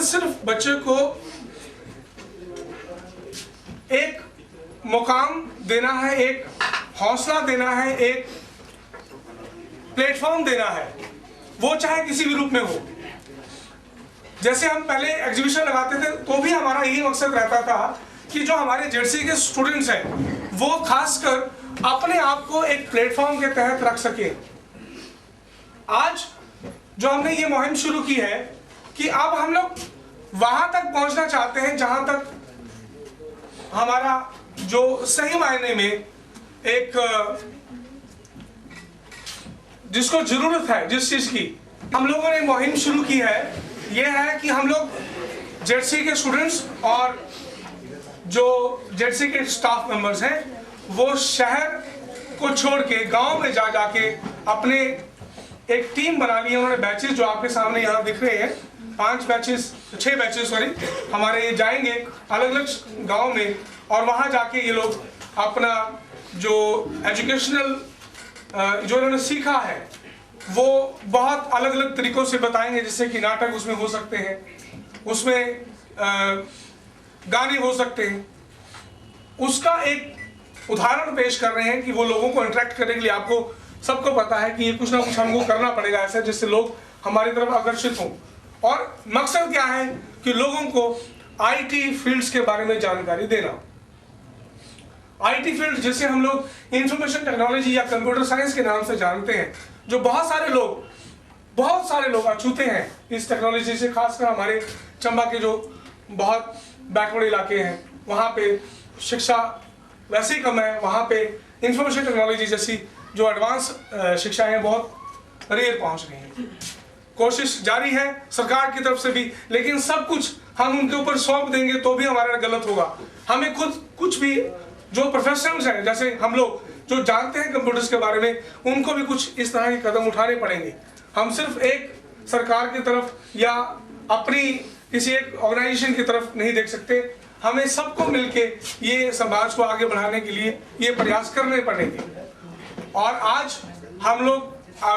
सिर्फ बच्चे को एक मुकाम देना है, एक हौसला देना है, एक प्लेटफॉर्म देना है, वो चाहे किसी भी रूप में हो। जैसे हम पहले एग्जीबिशन लगाते थे तो भी हमारा यही मकसद रहता था कि जो हमारे जेडसी के स्टूडेंट्स हैं वो खासकर अपने आप को एक प्लेटफॉर्म के तहत रख सके। आज जो हमने ये मुहिम शुरू की है कि अब हम लोग वहां तक पहुंचना चाहते हैं जहां तक हमारा जो सही मायने में एक जिसको जरूरत है, जिस चीज की हम लोगों ने मुहिम शुरू की है, यह है कि हम लोग जेडसी के स्टूडेंट्स और जो जेडसी के स्टाफ मेंबर्स हैं वो शहर को छोड़ के गांव में जाके अपने एक टीम बना ली है। उन्होंने बैचेस जो आपके सामने यहाँ दिख रहे हैं, 6 बैचेस हमारे जाएंगे अलग अलग गांव में और वहाँ जाके ये लोग अपना जो एजुकेशनल जो इन्होंने सीखा है वो बहुत अलग अलग तरीकों से बताएंगे। जैसे कि नाटक उसमें हो सकते हैं, उसमें गाने हो सकते हैं। उसका एक उदाहरण पेश कर रहे हैं कि वो लोगों को इंटरेक्ट करने के लिए, आपको सबको पता है कि ये कुछ ना कुछ हमको करना पड़ेगा ऐसा जिससे लोग हमारी तरफ आकर्षित हों। और मकसद क्या है कि लोगों को आईटी फील्ड्स के बारे में जानकारी देना। आईटी फील्ड जिसे हम लोग इंफॉर्मेशन टेक्नोलॉजी या कंप्यूटर साइंस के नाम से जानते हैं, जो बहुत सारे लोग अछूते हैं इस टेक्नोलॉजी से। खासकर हमारे चंबा के जो बहुत बैकवर्ड इलाके हैं वहाँ पे शिक्षा वैसे ही कम है, वहाँ पे इंफॉर्मेशन टेक्नोलॉजी जैसी जो एडवांस शिक्षा है बहुत रेयर पहुँच रही है। कोशिश जारी है सरकार की तरफ से भी, लेकिन सब कुछ हम उनके ऊपर सौंप देंगे तो भी हमारा गलत होगा। हमें खुद कुछ भी जो प्रोफेशनल्स हैं, जैसे हम लोग जो जानते हैं कंप्यूटर्स के बारे में, उनको भी कुछ इस तरह के कदम उठाने पड़ेंगे। हम सिर्फ एक सरकार की तरफ या अपनी किसी एक ऑर्गेनाइजेशन की तरफ नहीं देख सकते। हमें सबको मिलके ये समाज को आगे बढ़ाने के लिए ये प्रयास करने पड़ेंगे। और आज हम लोग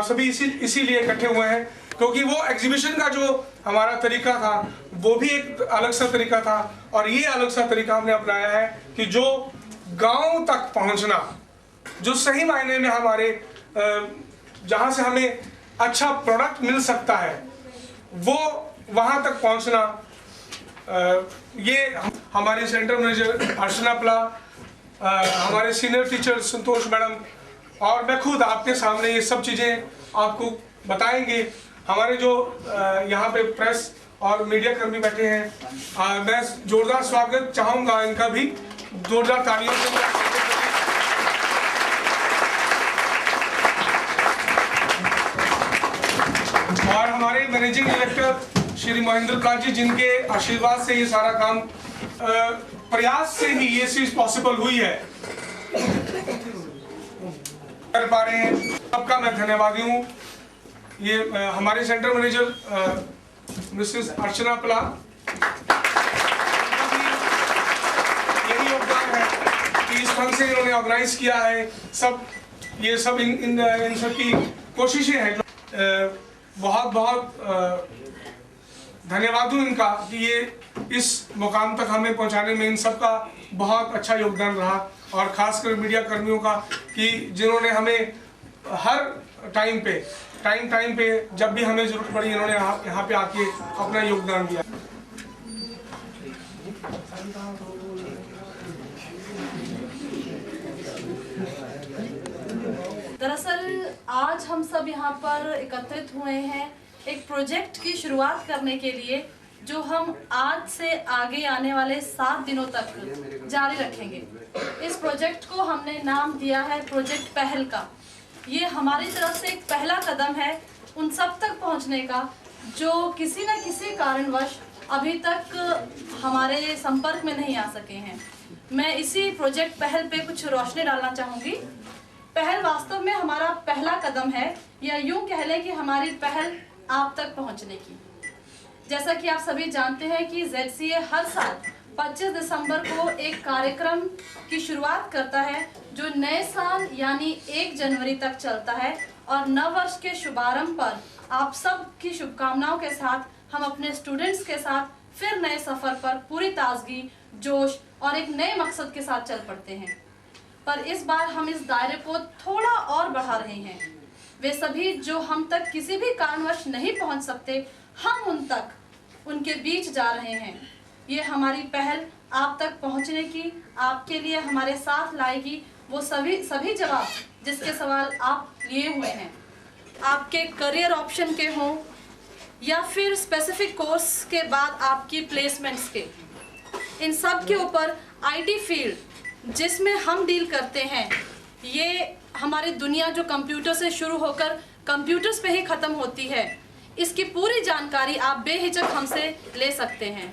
सभी इसीलिए इकट्ठे हुए हैं क्योंकि वो एग्जीबिशन का जो हमारा तरीका था वो भी एक अलग सा तरीका था, और ये अलग सा तरीका हमने अपनाया है कि जो गांव तक पहुंचना, जो सही मायने में हमारे जहां से हमें अच्छा प्रोडक्ट मिल सकता है वो वहां तक पहुंचना। ये हमारे सेंटर मैनेजर अर्चना पला, हमारे सीनियर टीचर संतोष मैडम और मैं खुद आपके सामने ये सब चीज़ें आपको बताएंगे। हमारे जो यहाँ पे प्रेस और मीडिया कर्मी बैठे हैं, मैं जोरदार स्वागत चाहूँगा इनका भी, जोरदार तालियों से। और हमारे मैनेजिंग डायरेक्टर श्री महेंद्र कांत जी, जिनके आशीर्वाद से ये सारा काम प्रयास से ही ये चीज पॉसिबल हुई है। कर पा रहे हैं, सबका मैं धन्यवादी हूँ। ये हमारे सेंटर मैनेजर मिसेस अर्चना पला, यही योगदान है कि इस ढंग से इन्होंने ऑर्गेनाइज किया है। ये सब इन सब की कोशिशें हैं। बहुत बहुत धन्यवाद हूँ इनका कि ये इस मुकाम तक हमें पहुँचाने में इन सब का बहुत अच्छा योगदान रहा, और ख़ासकर मीडिया कर्मियों का कि जिन्होंने हमें हर टाइम पे जब भी हमें ज़रूरत पड़ी इन्होंने यहाँ पे आके अपना योगदान दिया। दरअसल आज हम सब यहाँ पर एकत्रित हुए हैं एक प्रोजेक्ट की शुरुआत करने के लिए, जो हम आज से आगे आने वाले 7 दिनों तक जारी रखेंगे। इस प्रोजेक्ट को हमने नाम दिया है प्रोजेक्ट पहल का। ये हमारी तरफ से एक पहला कदम है उन सब तक पहुंचने का जो किसी न किसी कारणवश अभी तक हमारे संपर्क में नहीं आ सके हैं। मैं इसी प्रोजेक्ट पहल पे कुछ रोशनी डालना चाहूँगी। पहल वास्तव में हमारा पहला कदम है, या यूँ कह लें कि हमारी पहल आप तक पहुँचने की। जैसा कि आप सभी जानते हैं कि ZCA हर साल 25 दिसंबर को एक कार्यक्रम की शुरुआत करता है जो नए साल यानी 1 जनवरी तक चलता है, और नव वर्ष के शुभारंभ पर आप सब की शुभकामनाओं के साथ हम अपने स्टूडेंट्स के साथ फिर नए सफ़र पर पूरी ताजगी, जोश और एक नए मकसद के साथ चल पड़ते हैं। पर इस बार हम इस दायरे को थोड़ा और बढ़ा रहे हैं। वे सभी जो हम तक किसी भी कारणवश नहीं पहुंच सकते, हम उन तक, उनके बीच जा रहे हैं। ये हमारी पहल आप तक पहुंचने की, आपके लिए हमारे साथ लाएगी वो सभी जवाब जिसके सवाल आप लिए हुए हैं। आपके करियर ऑप्शन के हों या फिर स्पेसिफिक कोर्स के बाद आपकी प्लेसमेंट्स के, इन सब के ऊपर IT फील्ड जिसमें हम डील करते हैं, ये हमारी दुनिया जो कंप्यूटर से शुरू होकर कंप्यूटर्स पे ही ख़त्म होती है, इसकी पूरी जानकारी आप बेहिचक हमसे ले सकते हैं।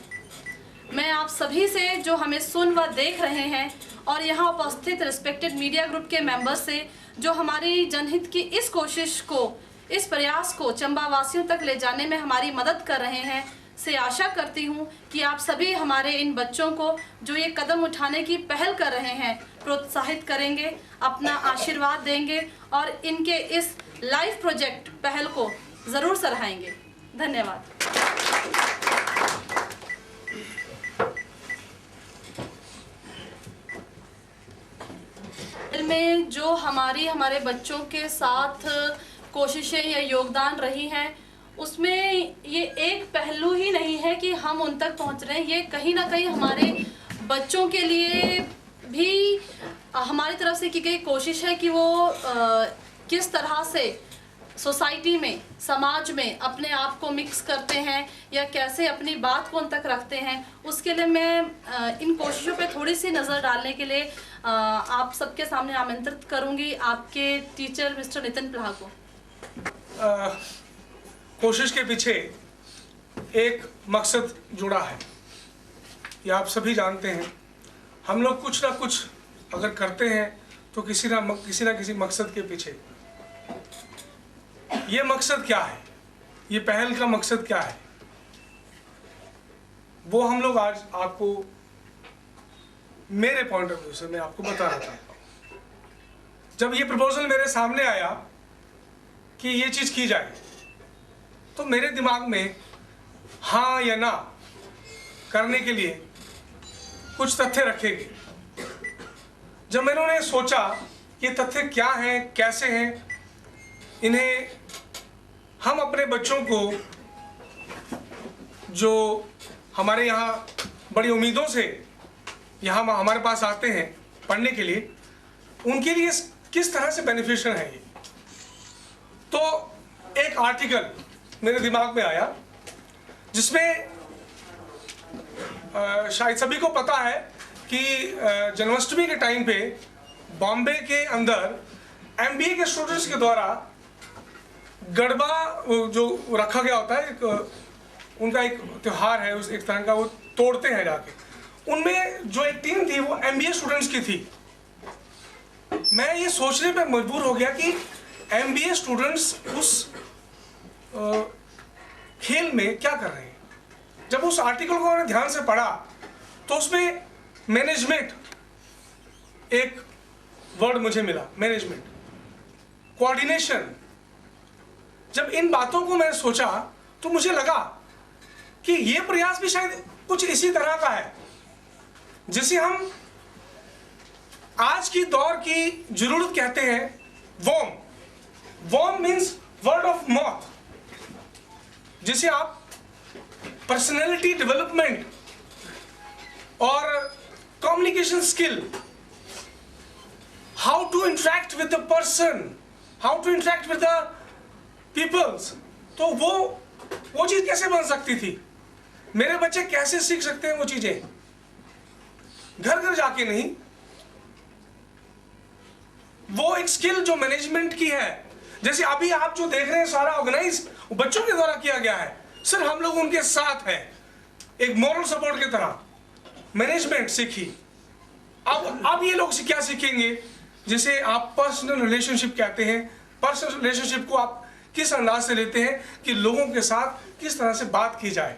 मैं आप सभी से जो हमें सुन व देख रहे हैं, और यहाँ उपस्थित रिस्पेक्टेड मीडिया ग्रुप के मेंबर्स से जो हमारी जनहित की इस कोशिश को, इस प्रयास को चंबा वासियों तक ले जाने में हमारी मदद कर रहे हैं, से आशा करती हूँ कि आप सभी हमारे इन बच्चों को जो ये कदम उठाने की पहल कर रहे हैं प्रोत्साहित करेंगे, अपना आशीर्वाद देंगे और इनके इस लाइव प्रोजेक्ट पहल को ज़रूर सराहेंगे। धन्यवाद। में जो हमारे बच्चों के साथ कोशिशें या योगदान रही हैं, उसमें ये एक पहलू ही नहीं है कि हम उन तक पहुंच रहे हैं। ये कहीं ना कहीं हमारे बच्चों के लिए भी हमारी तरफ से की गई कोशिश है कि वो किस तरह से सोसाइटी में, समाज में अपने आप को मिक्स करते हैं या कैसे अपनी बात को उन तक रखते हैं। उसके लिए मैं इन कोशिशों पे थोड़ी सी नज़र डालने के लिए आप सबके सामने आमंत्रित करूंगी आपके टीचर मिस्टर नितिन प्लाह को। कोशिश के पीछे एक मकसद जुड़ा है, ये आप सभी जानते हैं। हम लोग कुछ ना कुछ अगर करते हैं तो किसी ना किसी मकसद के पीछे। ये मकसद क्या है, ये पहल का मकसद क्या है, वो हम लोग आज आपको मेरे पॉइंट ऑफ व्यू से मैं आपको बता रहा था। जब ये प्रपोजल मेरे सामने आया कि ये चीज की जाए, तो मेरे दिमाग में हाँ या ना करने के लिए कुछ तथ्य रखे गए। जब मैंने सोचा ये तथ्य क्या हैं, कैसे हैं, इन्हें हम अपने बच्चों को जो हमारे यहाँ बड़ी उम्मीदों से यहाँ हमारे पास आते हैं पढ़ने के लिए, उनके लिए किस तरह से बेनिफिशियल है ये। तो एक आर्टिकल मेरे दिमाग में आया जिसमें शायद सभी को पता है कि जन्माष्टमी के टाइम पे बॉम्बे के अंदर MBA के स्टूडेंट्स के द्वारा गरबा जो रखा गया होता है, उनका एक त्योहार है, उस एक तरह का वो तोड़ते हैं जाके। उनमें जो एक टीम थी वो MBA स्टूडेंट्स की थी। मैं ये सोचने पे मजबूर हो गया कि MBA स्टूडेंट्स उस खेल में क्या कर रहे हैं। जब उस आर्टिकल को मैंने ध्यान से पढ़ा तो उसमें मैनेजमेंट एक वर्ड मुझे मिला, मैनेजमेंट, कोऑर्डिनेशन। जब इन बातों को मैंने सोचा तो मुझे लगा कि ये प्रयास भी शायद कुछ इसी तरह का है जिसे हम आज की दौर की जरूरत कहते हैं, WOM. WOM means word of mouth, जिसे आप पर्सनैलिटी डेवलपमेंट और communication skill, how to interact with the person, how to interact with the peoples, तो वो चीज कैसे बन सकती थी। मेरे बच्चे कैसे सीख सकते हैं वो चीजें, घर घर जाके नहीं। वो एक स्किल जो मैनेजमेंट की है, जैसे अभी आप जो देख रहे हैं सारा ऑर्गेनाइज बच्चों के द्वारा किया गया है, सिर्फ हम लोग उनके साथ हैं, एक मॉरल सपोर्ट की तरह मैनेजमेंट सीखी। अब ये लोग क्या सीखेंगे, जिसे आप पर्सनल रिलेशनशिप कहते हैं। पर्सनल रिलेशनशिप को आप किस अंदाज से लेते हैं कि लोगों के साथ किस तरह से बात की जाए,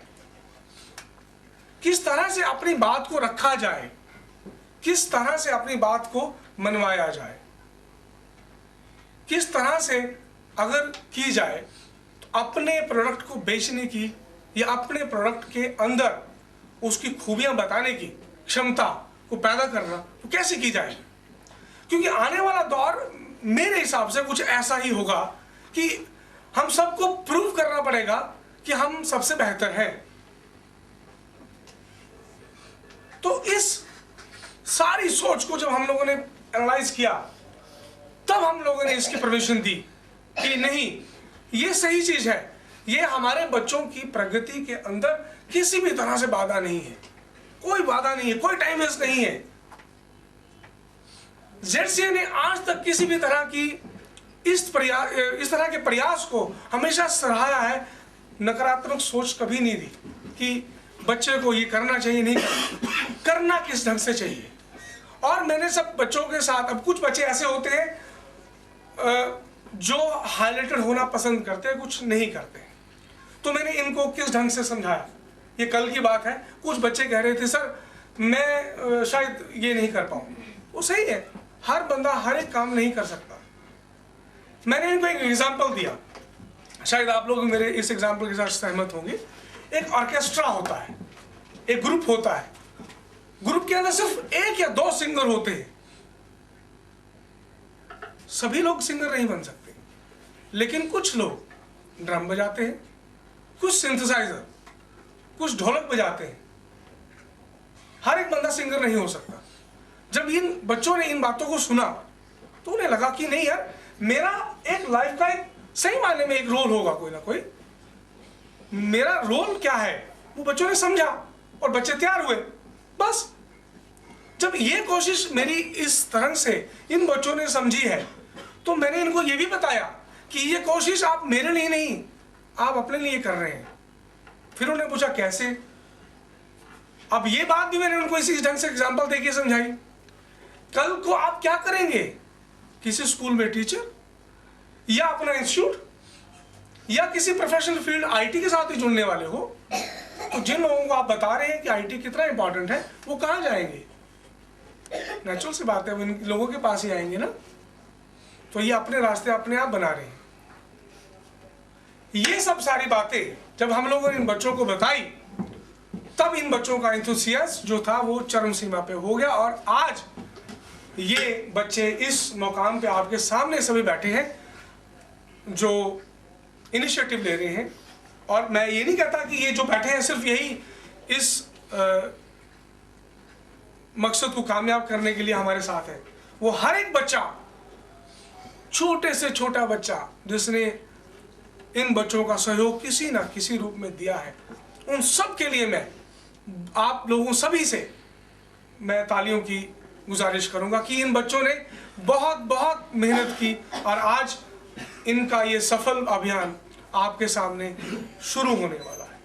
किस तरह से अपनी बात को रखा जाए, किस तरह से अपनी बात को मनवाया जाए, किस तरह से अगर की जाए तो अपने प्रोडक्ट को बेचने की या अपने प्रोडक्ट के अंदर उसकी खूबियां बताने की क्षमता को पैदा करना तो कैसे की जाए। क्योंकि आने वाला दौर मेरे हिसाब से कुछ ऐसा ही होगा कि हम सबको प्रूव करना पड़ेगा कि हम सबसे बेहतर हैं। तो इस सारी सोच को जब हम लोगों ने एनालाइज किया, तब हम लोगों ने इसकी परमिशन दी कि नहीं, ये सही चीज है, ये हमारे बच्चों की प्रगति के अंदर किसी भी तरह से बाधा नहीं है, कोई बाधा नहीं है, कोई टाइम वेस्ट नहीं है। ZCA ने आज तक किसी भी तरह की इस तरह के प्रयास को हमेशा सराहा है। नकारात्मक सोच कभी नहीं दी कि बच्चे को ये करना चाहिए, नहीं करना किस ढंग से चाहिए। और मैंने सब बच्चों के साथ, अब कुछ बच्चे ऐसे होते हैं जो हाईलाइटेड होना पसंद करते हैं, कुछ नहीं करते, तो मैंने इनको किस ढंग से समझाया। ये कल की बात है, कुछ बच्चे कह रहे थे सर मैं शायद ये नहीं कर पाऊँ। वो सही है, हर बंदा हर एक काम नहीं कर सकता। मैंने इनको एक एग्जाम्पल दिया, शायद आप लोग मेरे इस एग्जाम्पल के साथ सहमत होंगे। एक ऑर्केस्ट्रा होता है, एक ग्रुप होता है, ग्रुप के अंदर सिर्फ 1 या 2 सिंगर होते हैं। सभी लोग सिंगर नहीं बन सकते, लेकिन कुछ लोग ड्रम बजाते हैं, कुछ सिंथेसाइजर, कुछ ढोलक बजाते हैं। हर एक बंदा सिंगर नहीं हो सकता। जब इन बच्चों ने इन बातों को सुना तो उन्हें लगा कि नहीं यार, मेरा एक लाइफ का एक सही मायने में एक रोल होगा, कोई ना कोई। मेरा रोल क्या है वो बच्चों ने समझा और बच्चे तैयार हुए। बस जब ये कोशिश मेरी इस तरह से इन बच्चों ने समझी है, तो मैंने इनको ये भी बताया कि ये कोशिश आप मेरे लिए नहीं, आप अपने लिए कर रहे हैं। फिर उन्होंने पूछा कैसे। अब ये बात भी मैंने उनको इसी ढंग से एग्जाम्पल देके समझाई। कल को आप क्या करेंगे, किसी स्कूल में टीचर, या अपना इंस्टीट्यूट, या किसी प्रोफेशनल फील्ड IT के साथ ही जुड़ने वाले हो, तो जिन लोगों को आप बता रहे हैं कि IT कितना इंपॉर्टेंट है, वो कहाँ जाएंगे। नेचुरल सी बात है, वो इन लोगों के पास ही आएंगे ना। तो ये अपने रास्ते अपने आप बना रहे हैं। ये सब सारी बातें जब हम लोगों ने इन बच्चों को बताई, तब इन बच्चों का एंथुसियाज्म जो था वो चरम सीमा पे हो गया। और आज ये बच्चे इस मुकाम पे आपके सामने सभी बैठे हैं जो इनिशिएटिव ले रहे हैं। और मैं ये नहीं कहता कि ये जो बैठे हैं सिर्फ यही इस मकसद को कामयाब करने के लिए हमारे साथ है। वो हर एक बच्चा, छोटे से छोटा बच्चा जिसने इन बच्चों का सहयोग किसी ना किसी रूप में दिया है, उन सब के लिए मैं आप लोगों सभी से मैं तालियों की गुजारिश करूंगा कि इन बच्चों ने बहुत बहुत मेहनत की और आज इनका ये सफल अभियान आपके सामने शुरू होने वाला है।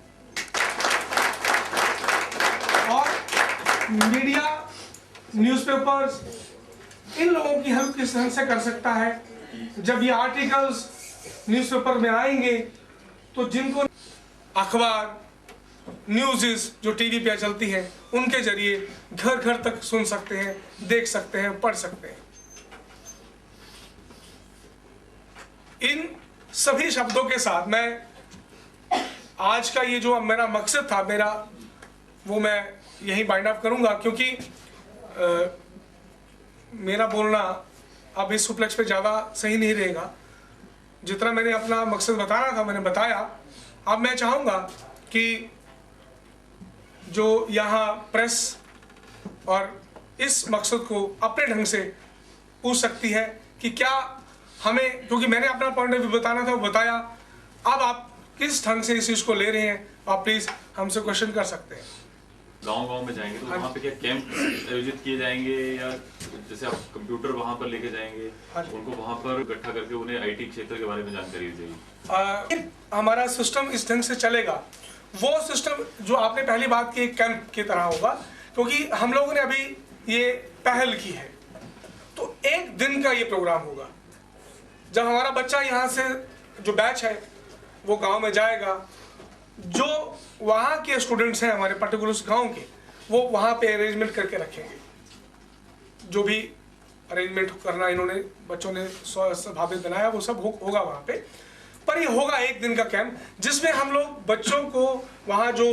और मीडिया, न्यूज़पेपर्स, इन लोगों की हेल्प किस तरह से कर सकता है। जब ये आर्टिकल्स न्यूज़पेपर में आएंगे तो जिनको अखबार न्यूज़ जो टीवी पे चलती हैं उनके जरिए घर घर तक सुन सकते हैं, देख सकते हैं, पढ़ सकते हैं। इन सभी शब्दों के साथ मैं आज का ये जो मेरा मकसद था वो मैं यही बाइंड अप करूंगा, क्योंकि मेरा बोलना अब इस उपलक्ष्य पे ज़्यादा सही नहीं रहेगा। जितना मैंने अपना मकसद बताना था मैंने बताया। अब मैं चाहूँगा कि जो यहाँ प्रेस और इस मकसद को अपने ढंग से पूछ सकती है कि क्या हमें, क्योंकि मैंने अपना पॉइंट ऑफ व्यू बताना था वो बताया, अब आप किस ढंग से इस चीज़ को ले रहे हैं आप प्लीज़ हमसे क्वेश्चन कर सकते हैं। गांव-गांव में जाएंगे तो वहाँ पे क्या कैंप आयोजित किए जाएंगे या जैसे आप कंप्यूटर वहाँ पर लेके जाएंगे, उनको वहाँ पर इकट्ठा करके उन्हें आईटी क्षेत्र के बारे में जानकारी दी जाएगी? हमारा सिस्टम इस ढंग से चलेगा, वो सिस्टम जो आपने पहली बात की कैंप की तरह होगा, क्योंकि हम लोगों ने अभी ये पहल की है। तो एक दिन का ये प्रोग्राम होगा जब हमारा बच्चा यहाँ से जो बैच है वो गांव में जाएगा। जो वहाँ के स्टूडेंट्स हैं हमारे पर्टिकुलर गांव के, वो वहाँ पे अरेंजमेंट करके रखेंगे। जो भी अरेंजमेंट करना इन्होंने बच्चों ने स्वभावित बनाया वो सब होगा वहाँ पे। पर ये होगा एक दिन का कैंप जिसमें हम लोग बच्चों को वहाँ जो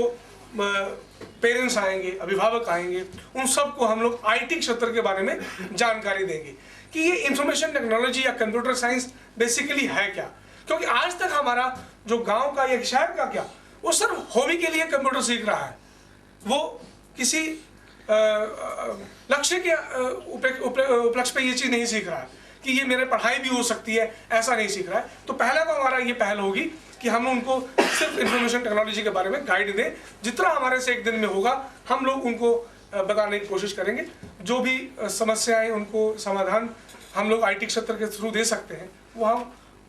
पेरेंट्स आएंगे, अभिभावक आएंगे, उन सबको हम लोग आईटी क्षेत्र के बारे में जानकारी देंगे कि ये इंफॉर्मेशन टेक्नोलॉजी या कंप्यूटर साइंस बेसिकली है क्या। क्योंकि आज तक हमारा जो गांव का या शहर का क्या, वो सिर्फ हॉबी के लिए कंप्यूटर सीख रहा है, वो किसी लक्ष्य के उपलक्ष्य पे ये चीज़ नहीं सीख रहा है कि ये मेरे पढ़ाई भी हो सकती है, ऐसा नहीं सीख रहा है। तो पहला तो हमारा ये पहल होगी कि हम उनको सिर्फ इंफॉर्मेशन टेक्नोलॉजी के बारे में गाइड दें। जितना हमारे से एक दिन में होगा हम लोग उनको बताने की कोशिश करेंगे। जो भी समस्याएं उनको समाधान हम लोग आईटी क्षेत्र के थ्रू दे सकते हैं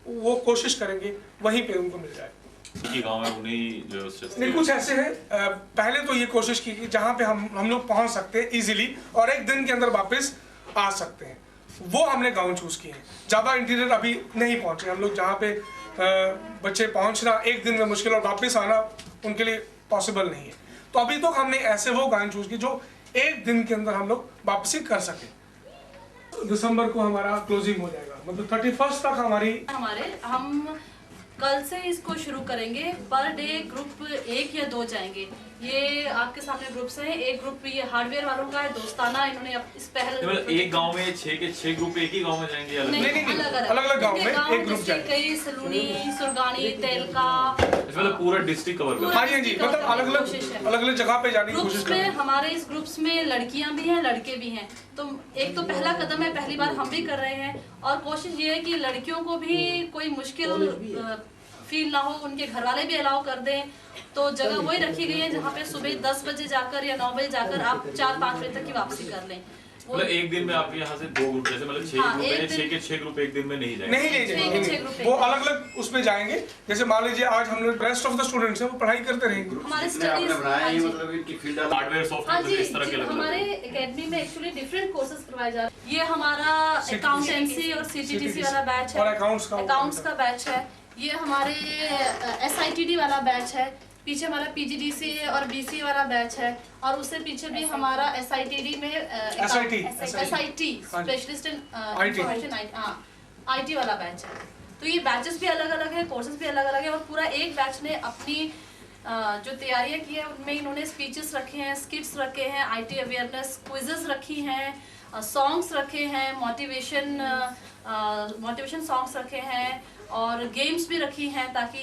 वो कोशिश करेंगे वहीं पे उनको मिल जाए। गाँव में उन्हें जो नहीं, कुछ ऐसे हैं पहले तो ये कोशिश की कि जहाँ पे हम लोग पहुँच सकते हैं इजीली और एक दिन के अंदर वापस आ सकते हैं, वो हमने गांव चूज किए हैं। ज़्यादा इंटीरियर अभी नहीं पहुँचे हम लोग, जहाँ पे बच्चे पहुँचना एक दिन में मुश्किल और वापस आना उनके लिए पॉसिबल नहीं है। तो अभी तो हमने ऐसे वो गांव चूज किए जो एक दिन के अंदर हम लोग वापसी कर सकें। दिसंबर को हमारा क्लोजिंग हो जाएगा, मतलब 31 तक हम कल से इसको शुरू करेंगे। पर डे ग्रुप 1 या 2 जाएंगे। ये आपके सामने ग्रुप्स हैं। एक ग्रुप ये हार्डवेयर वालों का है, दोस्ताना, इन्होंने इस पहल एक गांव में 6 के 6 ग्रुप एक ही गांव में जाएंगे? अलग गांव में एक ग्रुप जाएंगे। कई सलूनी, सुरगानी, तेलका, मतलब पूरा डिस्ट्रिक्ट कवर करना। हाँ जी, मतलब अलग जगह पे जाने की कोशिश कर रहे हैं। हमारे इस ग्रुप्स में लड़कियां भी हैं, लड़के भी हैं। तो एक तो पहला कदम है, पहली बार हम भी कर रहे हैं और कोशिश ये है कि लड़कियों को भी कोई मुश्किल फील ना हो, उनके घर वाले भी अलाउ कर दें। तो जगह वही रखी गई है जहाँ पे सुबह 10 बजे जाकर या 9 बजे जाकर आप 4-5 बजे तक की वापसी कर लें। मतलब एक दिन में आप यहाँ से 2 ग्रुप, जैसे मतलब 6 ग्रुप है, 6 के 6 ग्रुप एक दिन में नहीं जाएंगे? नहीं जाएंगे, वो अलग उसमें जाएंगे। जैसे मान लीजिए आज हम लोग रेस्ट ऑफ द स्टूडेंट्स हैं वो पढ़ाई करते रहेंगे। हमारे स्टडीज मतलब इनकी फील्ड हार्डवेयर सॉफ्टवेयर इस तरह के हमारे एकेडमी में एक्चुअली डिफरेंट कोर्सेज करवाए जा रहे हैं। ये हमारा अकाउंटेंसी और सीटीटीसी वाला बैच है और अकाउंट्स का बैच है। ये हमारे SITD वाला बैच है। पीछे हमारा PGDC और BC वाला बैच है और उससे पीछे भी हमारा SITD में SIT specialist in information IT वाला बैच है। तो ये बैचेस भी अलग अलग है, कोर्सेज भी अलग अलग है और पूरा एक बैच ने अपनी जो तैयारियां की है उनमें इन्होंने स्पीचेस रखे हैं, स्किट्स रखे हैं, IT अवेयरनेस क्विजेस रखी हैं, सॉन्ग्स रखे हैं, मोटिवेशन सॉन्ग्स रखे हैं और गेम्स भी रखी हैं ताकि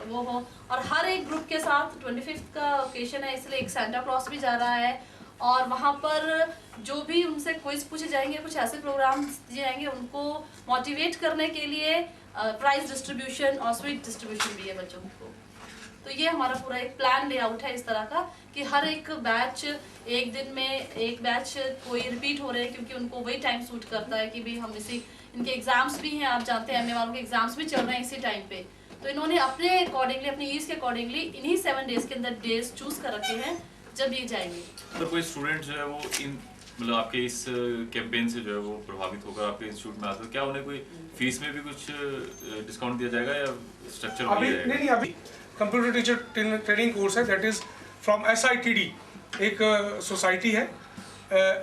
वो हो। और हर एक ग्रुप के साथ 25th का ओकेशन है इसलिए एक सेंटा क्लॉज भी जा रहा है और वहाँ पर जो भी उनसे क्विज पूछे जाएंगे, कुछ ऐसे प्रोग्राम दिए जाएंगे उनको मोटिवेट करने के लिए। प्राइज डिस्ट्रीब्यूशन और स्वीट डिस्ट्रीब्यूशन भी है बच्चों को। तो ये हमारा पूरा एक प्लान लेआउट है इस तरह का कि हर एक बैच एक दिन में एक बैच कोई रिपीट हो रहे हैं क्योंकि उनको वही टाइम सूट करता है कि भाई हम इनके एग्जाम्स भी हैं, आप जानते हैं MA वालों के एग्जाम्स भी चल रहे हैं इसी टाइम पे। तो इन्होंने अपने अकॉर्डिंगली, अपनी ईज के अकॉर्डिंगली इन्हीं 7 डेज के अंदर डेज चूज कर रखे हैं जब ये जाएंगे। अगर कोई स्टूडेंट जो है वो इन मतलब आपके इस कैंपेन से जो है वो प्रभावित होकर आपके इंस्टीट्यूट में आते हैं, क्या उन्हें कोई फीस में भी कुछ डिस्काउंट दिया जाएगा या स्ट्रक्चर अभी नहीं, अभी कंप्यूटर टीचर ट्रेनिंग कोर्स है, दैट इज फ्रॉम SITD, एक सोसाइटी है,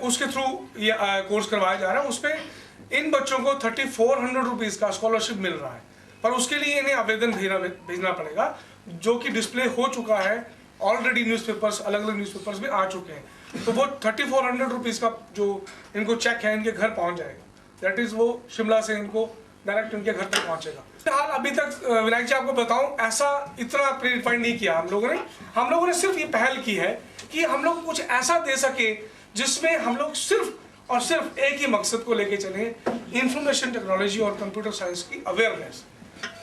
उसके थ्रू ये कोर्स करवाया जा रहा है। उसमें इन बच्चों को 3400 रुपीज़ का स्कॉलरशिप मिल रहा है, पर उसके लिए इन्हें आवेदन भेजना पड़ेगा, जो कि डिस्प्ले हो चुका है ऑलरेडी। न्यूज़पेपर्स, अलग अलग न्यूज़पेपर्स में आ चुके हैं, तो वो 3400 रुपीज़ का जो इनको चेक है इनके घर पहुंच जाएगा। दैट इज़ वो शिमला से इनको डायरेक्ट इनके घर तक पहुंचेगा। फिलहाल अभी तक विनायक जी आपको बताऊं, ऐसा इतना प्रीडिफाइंड नहीं किया हम लोगों ने सिर्फ ये पहल की है कि हम लोग कुछ ऐसा दे सके जिसमें हम लोग सिर्फ और सिर्फ एक ही मकसद को लेके चले, इंफॉर्मेशन टेक्नोलॉजी और कंप्यूटर साइंस की अवेयरनेस।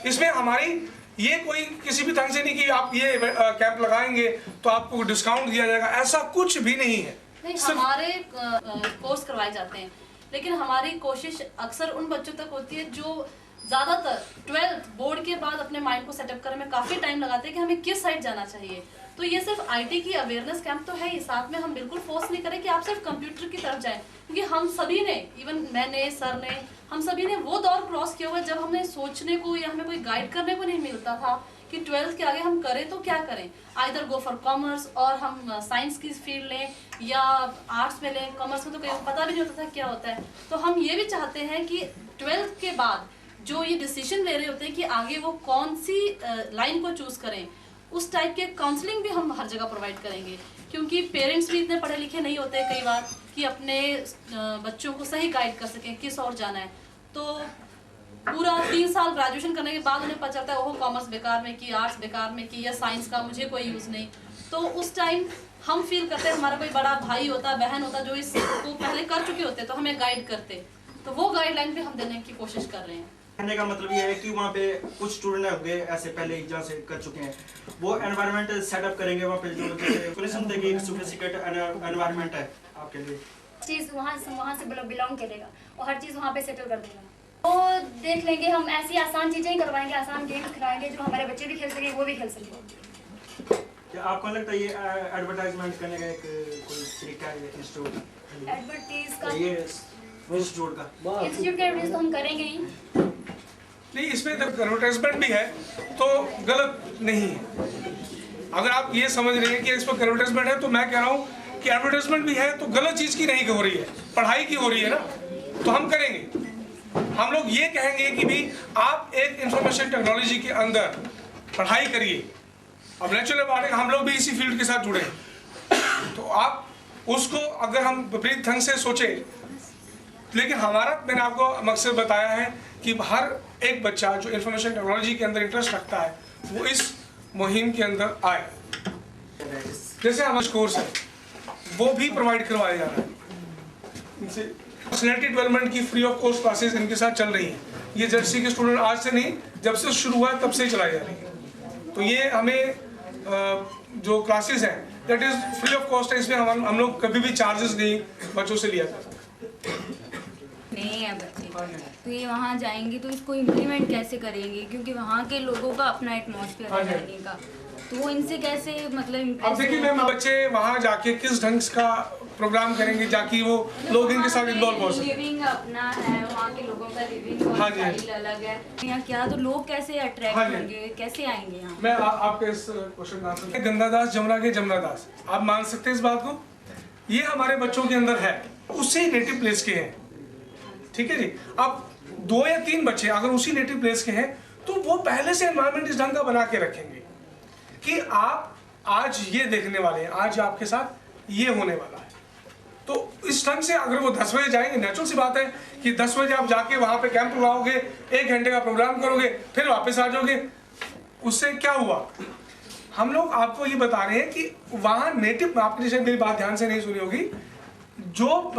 इसमें हमारी ये कोई किसी भी ढंग से नहीं कि आप ये कैंप लगाएंगे तो आपको डिस्काउंट दिया जाएगा, ऐसा कुछ भी नहीं है। नहीं, हमारे कोर्स करवाए जाते हैं, लेकिन हमारी कोशिश अक्सर उन बच्चों तक होती है जो ज़्यादातर 12th बोर्ड के बाद अपने माइंड को सेटअप करने में काफ़ी टाइम लगाते हैं कि हमें किस साइड जाना चाहिए। तो ये सिर्फ IT की अवेयरनेस कैंप तो है ही, साथ में हम बिल्कुल फोर्स नहीं करें कि आप सिर्फ कंप्यूटर की तरफ जाएं, क्योंकि हम सभी ने, इवन मैंने, सर ने, हम सभी ने वो दौर क्रॉस किया हुआ है जब हमें सोचने को या हमें कोई गाइड करने को नहीं मिलता था कि 12th के आगे हम करें तो क्या करें। आइदर गो फॉर कॉमर्स और हम साइंस की फील्ड लें या आर्ट्स में लें। कॉमर्स में तो कहीं पता भी नहीं होता था क्या होता है। तो हम ये भी चाहते हैं कि 12th के बाद जो ये डिसीजन ले रहे होते हैं कि आगे वो कौन सी लाइन को चूज करें, उस टाइप के काउंसलिंग भी हम हर जगह प्रोवाइड करेंगे, क्योंकि पेरेंट्स भी इतने पढ़े लिखे नहीं होते कई बार कि अपने बच्चों को सही गाइड कर सकें किस और जाना है। तो पूरा 3 साल ग्रेजुएशन करने के बाद उन्हें पता चलता है ओह कॉमर्स बेकार में की, आर्ट्स बेकार में की, या साइंस का मुझे कोई यूज़ नहीं। तो उस टाइम हम फील करते हैं हमारा कोई बड़ा भाई होता, बहन होता जो इसको पहले कर चुके होते तो हमें गाइड करते। तो वो गाइडलाइन भी हम देने की कोशिश कर रहे हैं। कहने का मतलब ये है कि वहाँ पे कुछ स्टूडेंट होंगे ऐसे पहले एग्जाम से कर चुके हैं, वो एनवायरनमेंट सेटअप करेंगे वहाँ पे, जो जैसे सुनते कि सोफिस्टिकेटेड एनवायरनमेंट है आपके लिए, चीज़ वहाँ से बिलोंग करेगा और हर चीज़ वहाँ पे सेटल कर देगा। तो देख लेंगे, हम ऐसी आसान चीज़ें ही करवाएंगे, आसान गेम्स खिलाएंगे जो हमारे बच्चे भी खेल सकें, वो भी खेल सकें। क्या आपको लगता है ये एडवर्टाइजमेंट करने का एक कोई तरीका है इंस्टीट्यूट का? एडवर्टीज का, ये इंस्टीट्यूट का एडवर्टीज तो हम करेंगे ही नहीं, इसमें जब एडवर्टाइजमेंट भी है तो गलत नहीं है। अगर आप ये समझ रहे हैं कि इस पर एडवर्टाइजमेंट है, तो मैं कह रहा हूँ कि एडवर्टाइजमेंट भी है तो गलत चीज़ की नहीं हो रही है, पढ़ाई की हो रही है ना, तो हम करेंगे। हम लोग ये कहेंगे कि भी आप एक इंफॉर्मेशन टेक्नोलॉजी के अंदर पढ़ाई करिए। अब नेचुरल बात है हम लोग भी इसी फील्ड के साथ जुड़े हैं, तो आप उसको अगर हम विपरीत ढंग से सोचे, लेकिन हमारा, मैंने आपको मकसद बताया है कि हर एक बच्चा जो इंफॉर्मेशन टेक्नोलॉजी के अंदर इंटरेस्ट रखता है वो इस मुहिम के अंदर आए। जैसे हमारा कोर्स है वो भी प्रोवाइड करवाया जा रहा है, इनसे पर्सनैलिटी डेवलपमेंट की फ्री ऑफ कॉस्ट क्लासेस इनके साथ चल रही हैं। ये जर्सी के स्टूडेंट आज से नहीं, जब से शुरू हुआ है तब से ही चलाई जा रही है। तो ये हमें जो क्लासेस हैं that is free of cost है, इसमें हम लोग कभी भी चार्जेस नहीं बच्चों से लिया जाता। नहीं है बच्चे, तो ये वहाँ जाएंगे तो इसको इम्प्लीमेंट कैसे करेंगे, क्योंकि वहाँ के लोगों का अपना एटमॉस्फेयर है रहने का, तो वो इनसे कैसे मतलब। अब देखिए मैम, बच्चे वहाँ जाके किस ढंग का प्रोग्राम करेंगे जाकि वो लोग इनके साथ इन्वॉल्व हो सके। लिविंग अपना है, वहाँ के लोगों का लिविंग और स्टाइल अलग है, यहाँ क्या, तो लोग कैसे अट्रैक्ट होंगे, कैसे आएंगे यहाँ। मैं आपके इस क्वेश्चन का आंसर, गंगादास जमुना के जमुनादास, आप मान सकते हैं इस बात को, ये हमारे बच्चों के अंदर है, उससे नेटिव प्लेस के हैं, ठीक है जी। अब 2 या 3 बच्चे अगर उसी नेटिव प्लेस के हैं तो वो पहले से एनवायरनमेंट इस ढंग का बना के रखेंगे कि आप आज ये देखने वाले हैं, आज आपके साथ ये होने वाला है। तो इस ढंग से अगर वो 10 बजे जाएंगे, नेचुरल सी बात है कि 10 बजे आप जाके वहाँ पे कैंप लगाओगे, 1 घंटे का प्रोग्राम करोगे, फिर वापस आ जाओगे, उससे क्या हुआ। हम लोग आपको ये बता रहे हैं कि वहाँ नेटिव, आपने जैसे मेरी बात ध्यान से नहीं सुनी होगी, जो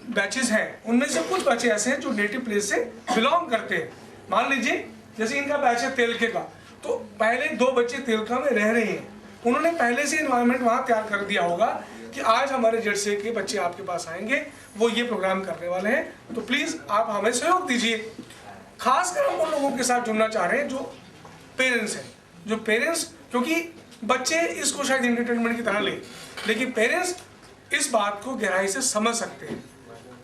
बैचेस हैं उनमें से कुछ बच्चे ऐसे हैं जो नेटिव प्लेस से बिलोंग करते हैं। मान लीजिए जैसे इनका बैच है तेलके का, तो पहले 2 बच्चे तेलका में रह रहे हैं, उन्होंने पहले से एनवायरनमेंट वहाँ तैयार कर दिया होगा कि आज हमारे जर्सी के बच्चे आपके पास आएंगे, वो ये प्रोग्राम करने वाले हैं, तो प्लीज़ आप हमें सहयोग दीजिए। खासकर हम उन लोगों के साथ जुड़ना चाह रहे हैं जो पेरेंट्स हैं, जो पेरेंट्स, क्योंकि बच्चे इसको शायद एंटरटेनमेंट की तरह लें, लेकिन पेरेंट्स इस बात को गहराई से समझ सकते हैं,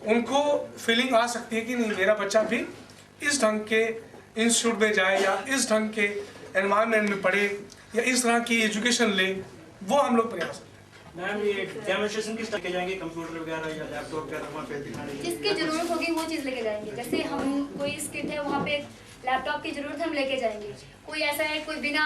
उनको फीलिंग आ सकती है कि नहीं मेरा बच्चा भी इस ढंग के इंस्टीट्यूट में जाए या इस ढंग के एनवायरनमेंट में पढ़े या इस तरह की एजुकेशन ले, वो हम लोग प्रयास करते हैं। मैम ये डेमोन्स्ट्रेशन किस तरह के जाएंगे, कंप्यूटर वगैरह या लैपटॉप वगैरह वहाँ पे दिखाने के लिए? जिसकी ज़रूरत होगी वो चीज़ लेके जाएंगे। जैसे हम कोई स्किट है वहाँ पे लैपटॉप की ज़रूरत है, हम लेके जाएंगे। कोई ऐसा है कोई बिना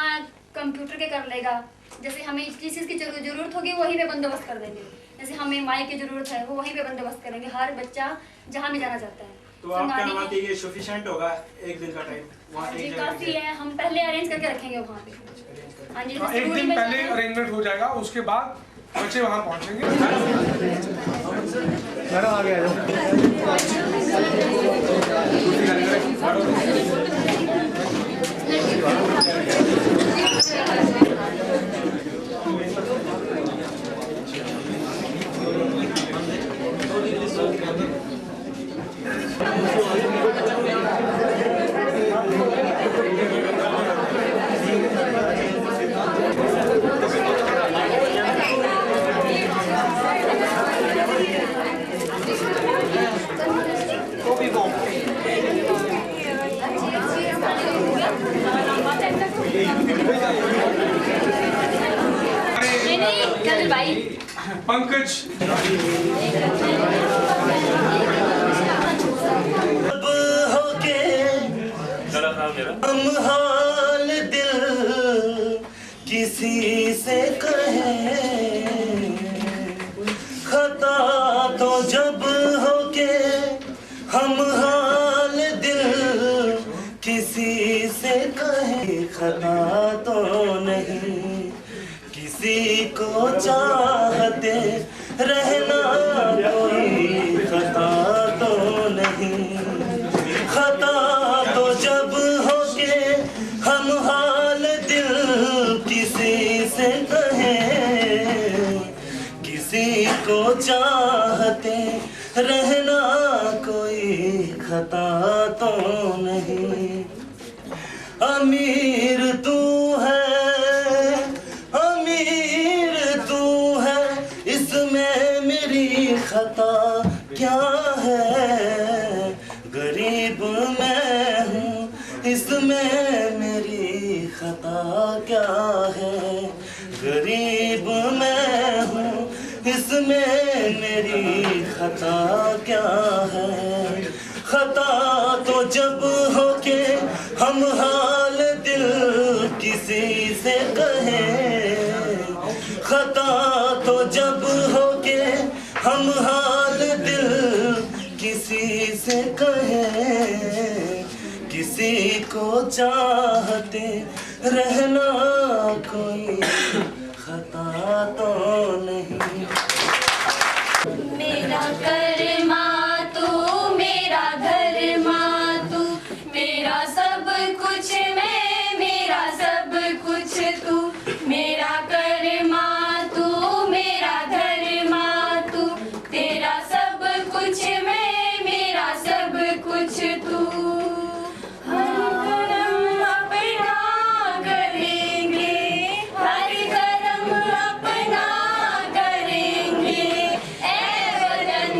कंप्यूटर के कर लेगा, जैसे हमें जिस चीज़ की ज़रूरत होगी वहीं पे बंदोबस्त कर देंगे। जैसे हमें माइक की ज़रूरत है वो वहीं पे बंदोबस्त करेंगे, हर बच्चा जहाँ भी जाना चाहता है। तो आपका वहाँ पे ये सफिशिएंट होगा एक दिन का टाइम? वहाँ जी एक जगह काफ़ी है, हम पहले अरेंज करके रखेंगे वहाँ पे। हाँ जी, हाँ, एक दिन पहले अरेंजमेंट हो जाएगा, उसके बाद बच्चे वहाँ पहुँचेंगे। मैडम आगे आ जाओ। भाई पंकज हम हाल दिल किसी से कहें, खता तो जब हो के हम हाल दिल किसी से कहें, खता तो नहीं किसी को चाहते रहना, कोई खता तो नहीं। खता तो जब हो के हम हाल दिल किसी से कहें, किसी को चाहते रहना, कोई खता तो नहीं। अमीर तू है, अमीर तू है, इसमें मेरी खता क्या है? गरीब मैं हूँ, इसमें मेरी खता क्या है? गरीब मैं हूँ, इसमें मेरी खता क्या है? खता तो जब हो के हम हाल दिल किसी से कहें, खता तो जब हो के हम हाल दिल किसी से कहें, किसी को चाहते रहना, कोई खता तो नहीं। मेरा कर्मा तू, मेरा धर्मा तू, मेरा सब कुछ मैं, मेरा सब कुछ तू। मेरा कर्मा तू, मेरा धर्मा तू, तेरा सब कुछ मैं, मेरा सब कुछ तू। हर कर्म अपना करेंगे, हर कर्म अपना करेंगे, ऐ वतन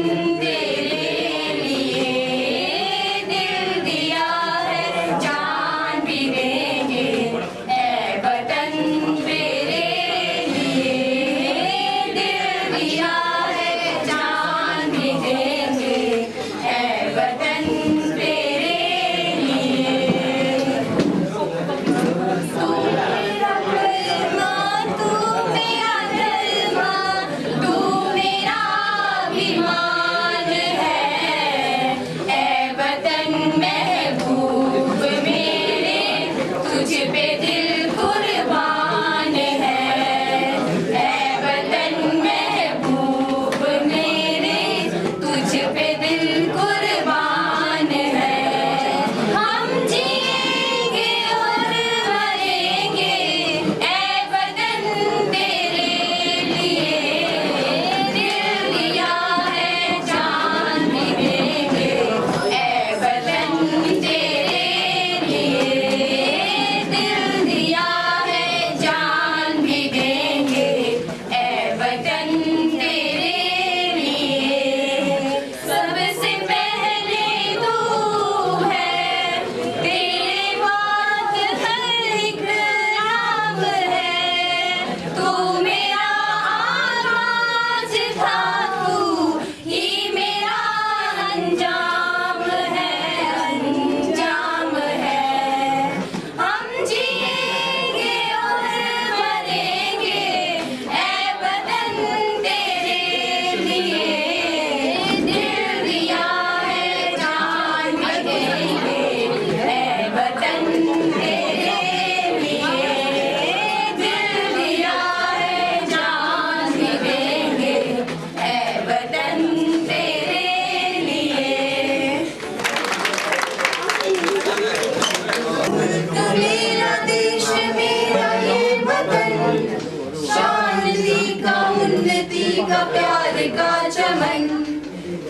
चमन,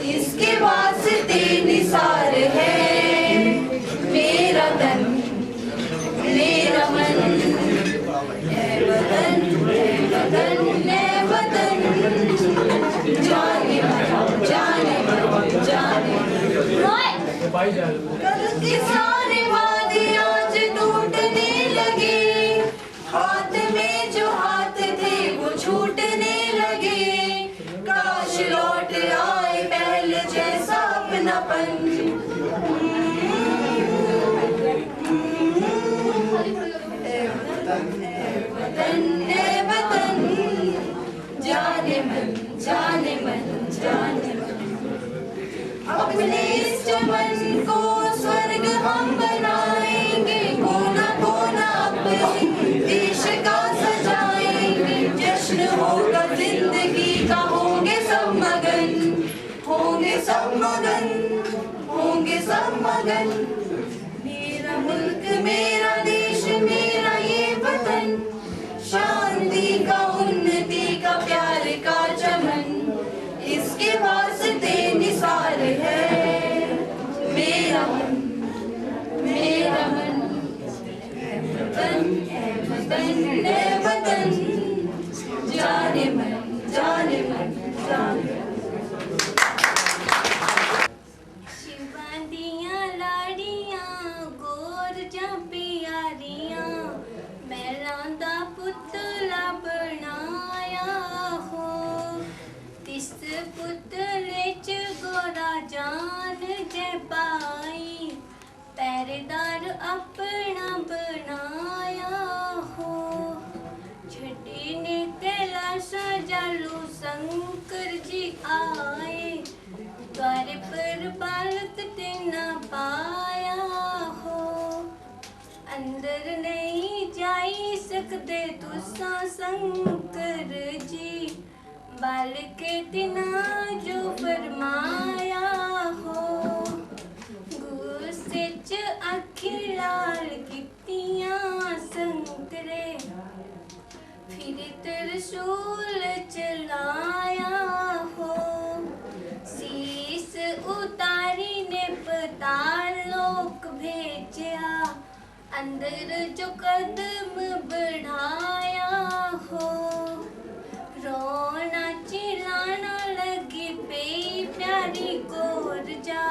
इसके वास्ते निसार है मेरा तन मेरा मन। ऐ वतन ऐ वतन ऐ वतन, जाने मन जाने मन जाने कल के सारे वादे आज टूटने लगे, हाथ में जो हाथ थे वो छूटने लगे। काश लौट आए पहले जैसा अपनापन। ऐ वतन जाने मन जाने मन जाने मन। अपने इस चमन को स्वर्ग हम बनाएंगे, कोना कोना अपने देश का सजाएंगे। जश्न होगा जिंदगी का, होंगे सब मगन होंगे सब मगन होंगे सब मगन। मेरा मुल्क मेरा देश मेरा ये वतन, शांति का उन्नति का प्यार का चमन, इसके वास्ते निसार है मेरा मन मेरा मन। ऐ वतन ऐ वतन ऐ वतन, जाने मन जाने मन जाने मन। शिवां दियां लाड़ियां गोर जां प्यारियां, मैलां दा पुतला बनाया हो। तिस पुतले च गोरा जान जै पाई, पहरेदार अपना बनाया हो। छठी ने कैलाशा जालू शंकर जी आए, द्वार पर बालक ते न पाया हो। अंदर नहीं जाई सकते तुसा शंकर जी, बालक तिना जो फरमाया हो। गुस्से च अखी लाल कीतियां शंकरे, फिर त्रिशूल चलाया हो। शीस उतारी ने पताल लोक भेजा, अंदर जो कदम बढ़ाया हो। रोना चिल्लाना लगी पे प्यारी गोर जा,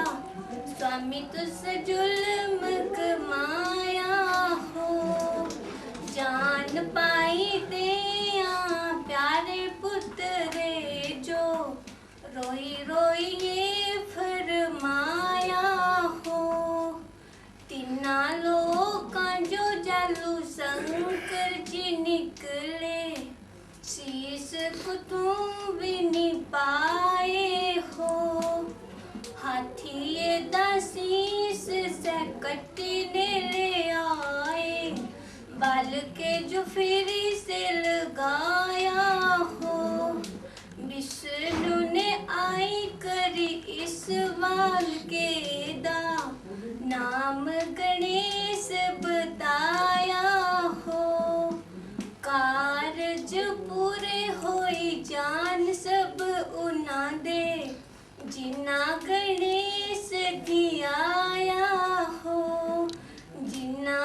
स्वामी तुस जुल्म कमाया हो। जान पाई ते प्यारे पुत्रे जो, रोई रोई ये फरमाया हो। तिना लोकां जो जालू शंकर जी निकले, शीस को तुम भी नहीं पाए हो। हाथी दा शीस से कटने ले आए, बाल के जो फिरी से लगाया हो। विष्णु ने आई करी इस वाल के दा, नाम गणेश बताया हो। कारज पूरे होई जान सब उना दे, जिना गणेश धियाया हो। जिना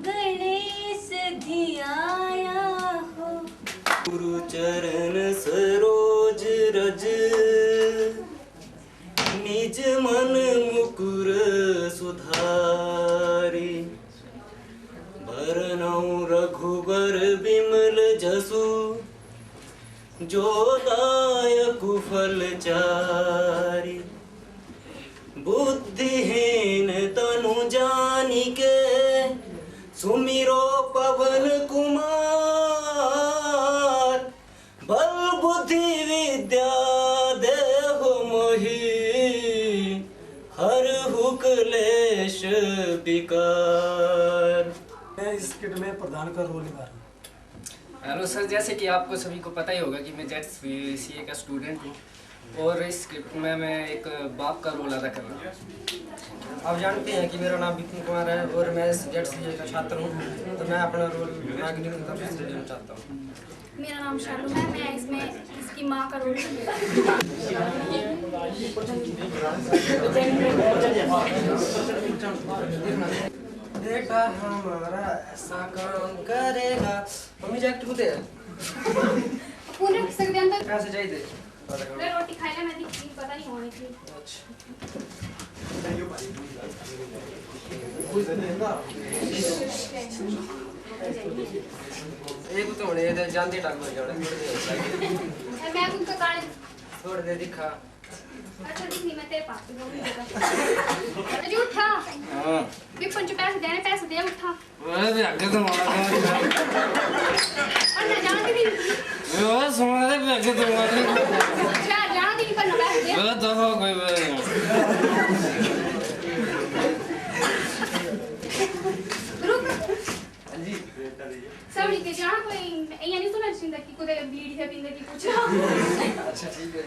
गणेश धियाया हो। गुरु चरण सरोज रज, निज मन मुकुर सुधारी। भरनौ रघुबर बिमल जसु, जो दायकु फल चारी। बुद्धिहीन तनु जानिके, सुमिरो पवन कुमार। बल बुद्धि विद्या देहु मोहि, हरहु क्लेश विकार। मैं इस किट में प्रधान का रोल निभा रहा हूँ। हेलो सर, जैसे कि आपको सभी को पता ही होगा कि मैं ZCA का स्टूडेंट हूँ और इस स्क्रिप्ट में मैं एक बाप का रोल अदा कर रहा हूँ। आप जानते हैं कि मेरा नाम विपिन कुमार है और मैं ZCA का छात्र हूँ, तो मैं अपना रोल नागरिक देना चाहता हूँ। मेरा नाम शालू है, मैं इसमें इसकी माँ का रोल बेटा हमारा ऐसा काम करेगा। मम्मी जैकेट कुते है? पूरे सकते हैं तो पैसे चाहिए। मैं रोटी खाई ले, मैं पता नहीं होनी थी। एक तो होने दे जानती टाक हो जाने मैं उनका काले छोड़ दे दिखा। अच्छा नहीं, मैं तेरे पास अरे उठा। हां भी 5 पैसे दे उठा। ओए भी आगे तो मारा और मैं जानती नहीं। ओए सुन दे भी आगे तो मारा। अच्छा जानती नहीं पर पैसे दे। ओए तो हो कोई रुक जी सब लिख के जाना, कोई ये नहीं सुना चिंता कि कोई बीड़ी है पीने की कुछ। अच्छा ठीक है।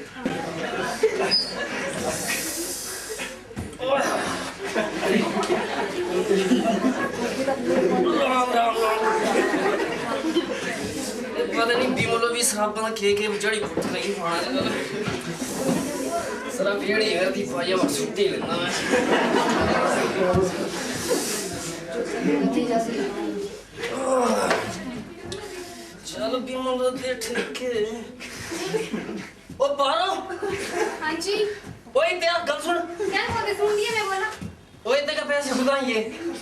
पता नहीं बीमलो भी साहब खे जड़ी फुट लगी खाना सरा बेड़ी है थी पाया और सुट्टी लेना मैं चलो बीमलो दे ठीक है। ओ बारो हाँ जी ओए तेरा गल सुन क्या बोलते सुन दिए मैं बोला ओए तेरा पैसे खुदाइए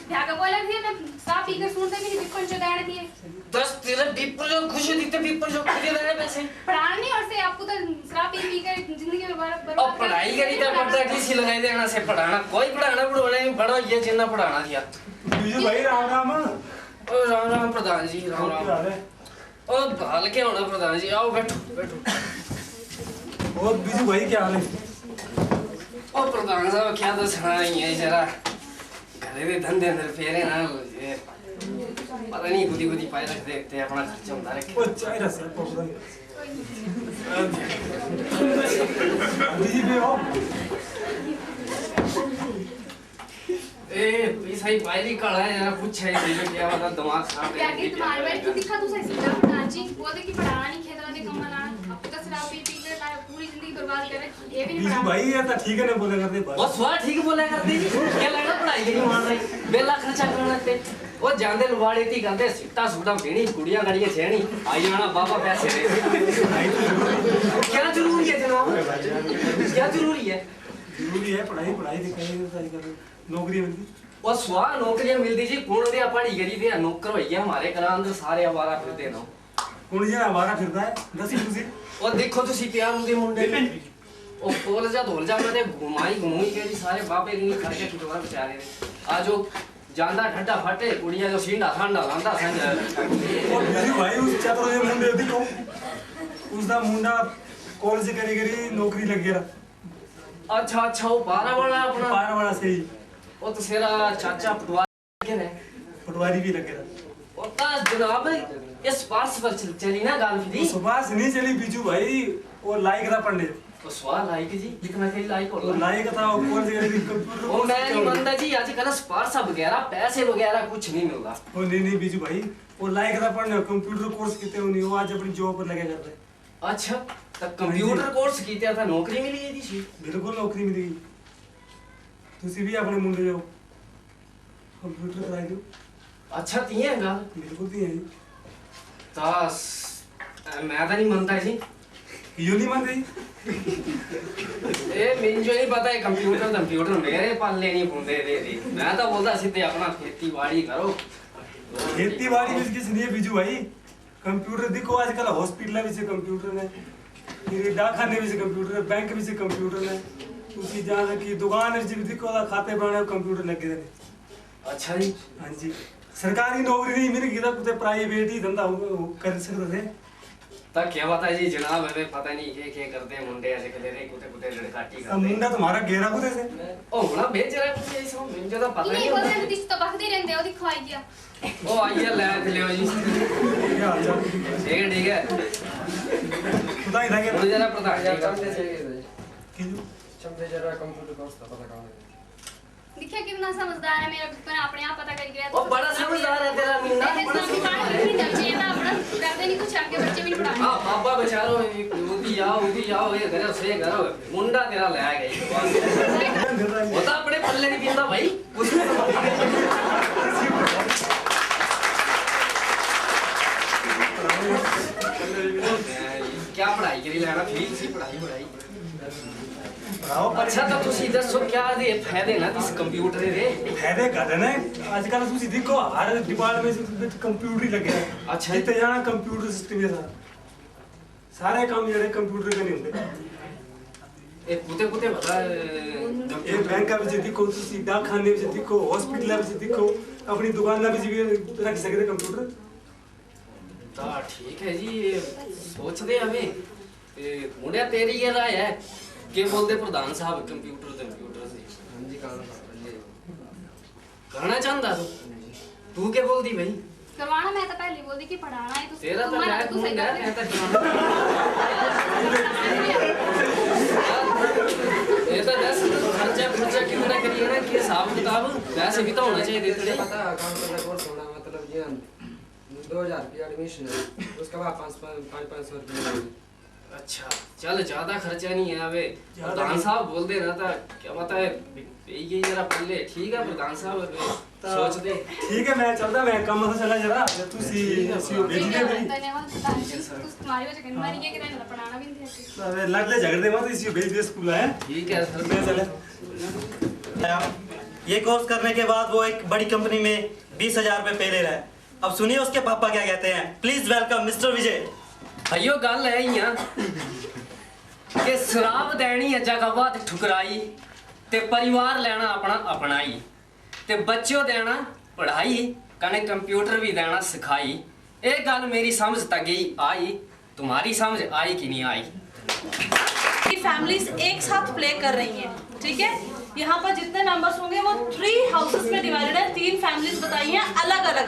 क्या का बोला थी मैं साफ पी कर सुनते भी नहीं बिल्कुल जो गाने दिए 10 तेरा पीपल जो खुश दिखते पीपल जो खुद दे रहे पैसे पढ़ाना नहीं और से आपको तो शराब पी कर जिंदगी बर्बाद अब पढ़ाई करी तो पढ़ता टीसी लगाई देना से पढ़ाना कोई पढ़ाना नहीं बड़ा ये जिन्ना पढ़ाना दिया बीजू भाई राम राम। ओ राम राम प्रधान जी राम राम। ओ हाल क्या होना प्रधान जी आओ बैठो बैठो। और बीजू भाई क्या हाल है? ओ प्रधान साहब क्या तो सुना ही है जरा घरे के धंधे अंदर फेरे ना ये पता नहीं गुदी गुदी पाए रख देते अपना खर्चा उतार रखे। ओ चाय रस है पकड़ा। बीजी पे हो? ए पैसा ही पायरी कड़ा है जरा पूछ है ये क्या बता दिमाग खराब क्या कि तुम्हारे बारे तू दिखा तू सही सीधा प्रधान जी बोलते कि पढ़ाना नहीं खेत वाले कम बनाना अब तो शराब पी कर पूरी जिंदगी बर्बाद करे ये भी नहीं बीजू भाई ये तो ठीक है ना बोले करते बस वाह ठीक बोला करते जी क्या लगना पढ़ाई के नहीं मान रही बेला खर्चा करना ते वो जानदे लुवाड़े ती करते सिट्टा सुटा भेणी कुड़ियां गाड़ियां छेणी आई जाना बाबा पैसे दे क्या जरूरी है जनाब क्या जरूरी है पढ़ाई पढ़ाई दिखाई कर नौकरी मिलती। वो स्वा नौकरियां मिलती जी कौन दे पढ़ी गरी दे नौकर भैया हमारे कलां अंदर सारे आवारा फिरदे ना कौन जी हमारा फिरता है दसी तुसी और देखो तुसी प्यार उदे मुंडे ओ कोल जा धोल जा मैं घुमाई के जी सारे बाबे नहीं करके खिटवा बेचारे आजो ਜਾਂਦਾ ਠੱਡਾ ਫਟੇ ਕੁੜੀਆਂ ਜੋ ਸੀਂਡਾ ਠੰਡਾ ਲਾਂਦਾ ਸੰਜ और बीजू भाई उस चतुर जे मुंडे देखो उसदा मुंडा कॉलेज करी करी नौकरी लग गया। अच्छा अच्छा वो बारा वाला अपना पार वाला सही वो तो सेरा चाचा पटवारी के ने पटवारी भी लग गया। और ता जनाब इस पास पर चली ना गाल की सुभाष नहीं चली बीजू भाई वो लायक था पढ़ने तो सवाल लाइक जी लिखना के लाइक वो हो लायक था वो कॉलेज करी कंप्यूटर वो मैं नहीं मानता जी आजकल स्पार्सा वगैरह पैसे वगैरह कुछ नहीं मिलता वो नहीं बीजू भाई वो लायक था पढ़ने कंप्यूटर कोर्स किते हो नहीं वो आज अपनी जॉब पर लगे कर रहे। अच्छा तो कंप्यूटर कोर्स कीते था नौकरी मिली है जी बिल्कुल नौकरी मिलेगी तुसी भी अपने मुंडे जाओ कंप्यूटर कराई दो। अच्छा तिए गल बिल्कुल भी है ता मैं तो नहीं मानता जी यो नहीं मानते ए मेन जो नहीं पता है कंप्यूटर मेरे पाले नहीं होंदे दे मैं तो बोलता सीधे अपना खेती बाड़ी करो खेती बाड़ी में किस लिए बीजू भाई कंप्यूटर देखो आजकल हॉस्पिटल में से कंप्यूटर है फिर डाकखाने में से कंप्यूटर है बैंक में से कंप्यूटर है उसी जहाँ की दुकान है जी देखो खाते बनाने कंप्यूटर लगे थे। अच्छा जी हाँ जी सरकारी नौकरी नहीं मिलेगी तो कुछ प्राइवेट ही धंधा कर सकते थे। तक क्या बता जी जनाब हमें पता नहीं क्या करते हैं मुंडे ऐसे कर रहे कुते कुते लड़काटी अब करते मुंडा तुम्हारा घेरा कुछ से ओ होना बेच रहा है कुछ ऐसा मुझे तो पता नहीं नहीं बोलते तो दिस तो बखते रहते हो दिखो आई गया ओ आइए ले लियो जी क्या हाल चाल ठीक है खुदा ही लगे मुझे जरा प्रधान जी का किलो चमचे जरा कंप्यूटर कोर्स का पता करना दिखा कितना समझदार है मेरा पर अपने आप पता कर गया ओ बड़ा समझदार है तेरा मीना अपना करते नहीं कुछ आगे बच्चे भी नहीं बाबा बेचारो उदी आओ ये करो से करो मुंडा तेरा ले गई वो तो अपने पल्ले नहीं पींदा भाई क्या पढ़ाई करी लेना फीस सी पढ़ाई अच्छा तो ਤੁਸੀਂ ਦੱਸੋ क्या दे फायदे ना इस कंप्यूटर दे फायदे कर ना आजकल ਤੁਸੀਂ देखो हर डिपार्टमेंट में कंप्यूटर ही लगे हैं अच्छा जितने जाना कंप्यूटर सिस्टम है सारे काम ਜਿਹੜੇ कंप्यूटर के नहीं होंगे ਇਹ ਕੁੱਤੇ ਬਤਾ ਇਹ ਬੈਂਕਾਂ ਵਿੱਚ ਦੇਖੋ ਤੁਸੀਂ ਡਾਕਖਾਨੇ ਵਿੱਚ ਦੇਖੋ ਹਸਪੀਟਲਾਂ ਵਿੱਚ ਦੇਖੋ ਆਪਣੀ ਦੁਕਾਨਾਂ ਵਿੱਚ ਵੀ ਰੱਖ ਸਕਦੇ ਕੰਪਿਊਟਰ ਤਾਂ ਠੀਕ ਹੈ ਜੀ ਸੋਚਦੇ ਆਵੇਂ ਤੇ ਮੁੰਡਿਆ ਤੇਰੀ ਇਹ ਰਾਏ ਹੈ ਕਿ ਬੋਲਦੇ ਪ੍ਰਧਾਨ ਸਾਹਿਬ ਕੰਪਿਊਟਰ ਸੀ ਹਾਂਜੀ करना चाहता तू क्या बोलती भाई करवाना मैं तो पहले बोल दी कि पढ़ाना है तो तेरा तो मैं तू मैं ये तो दस खर्चा कितना करिए ना कि हिसाब किताब वैसे भी तो होना चाहिए तेरे पता काम करना कोर्स होना मतलब ये 2000 रुपया एडमिशन है उसके बाद 500 रुपया अच्छा चल ज्यादा खर्चा नहीं है अबे प्रधान साहब बोल दे ना था क्या पता है ये जरा पल्ले ठीक है प्रधान साहब सोच दे ठीक है मैं चलता मैं काम से चला जरा तू सी भेज दे मेरी धन्यवाद तुम्हारी वजह करने वाली है कि नहीं पढ़ाना भी नहीं है अबे लड़ले झगड़े मत इसी भेज दे स्कूल है ठीक है सर मैं चले ये कोर्स करने के बाद वो एक बड़ी कंपनी में 20,000 रुपए पे ले रहा है। अब सुनिए उसके पापा क्या कहते हैं। प्लीज वेलकम मिस्टर विजय। अयो गल है ही कि शराब देनी है जगह बात ठुकराई ते परिवार लेना अपना अपनाई ते बच्चों देना पढ़ाई कने कंप्यूटर भी देना सिखाई। एक गल मेरी समझ तक गई आई तुम्हारी समझ आई कि नहीं आई। फैमिलीज एक साथ प्ले कर रही हैं, ठीक है। यहाँ पर जितने मेंबर्स होंगे वो 3 हाउसेस में डिवाइडेड है, 3 फैमिलीज बताई हैं अलग अलग,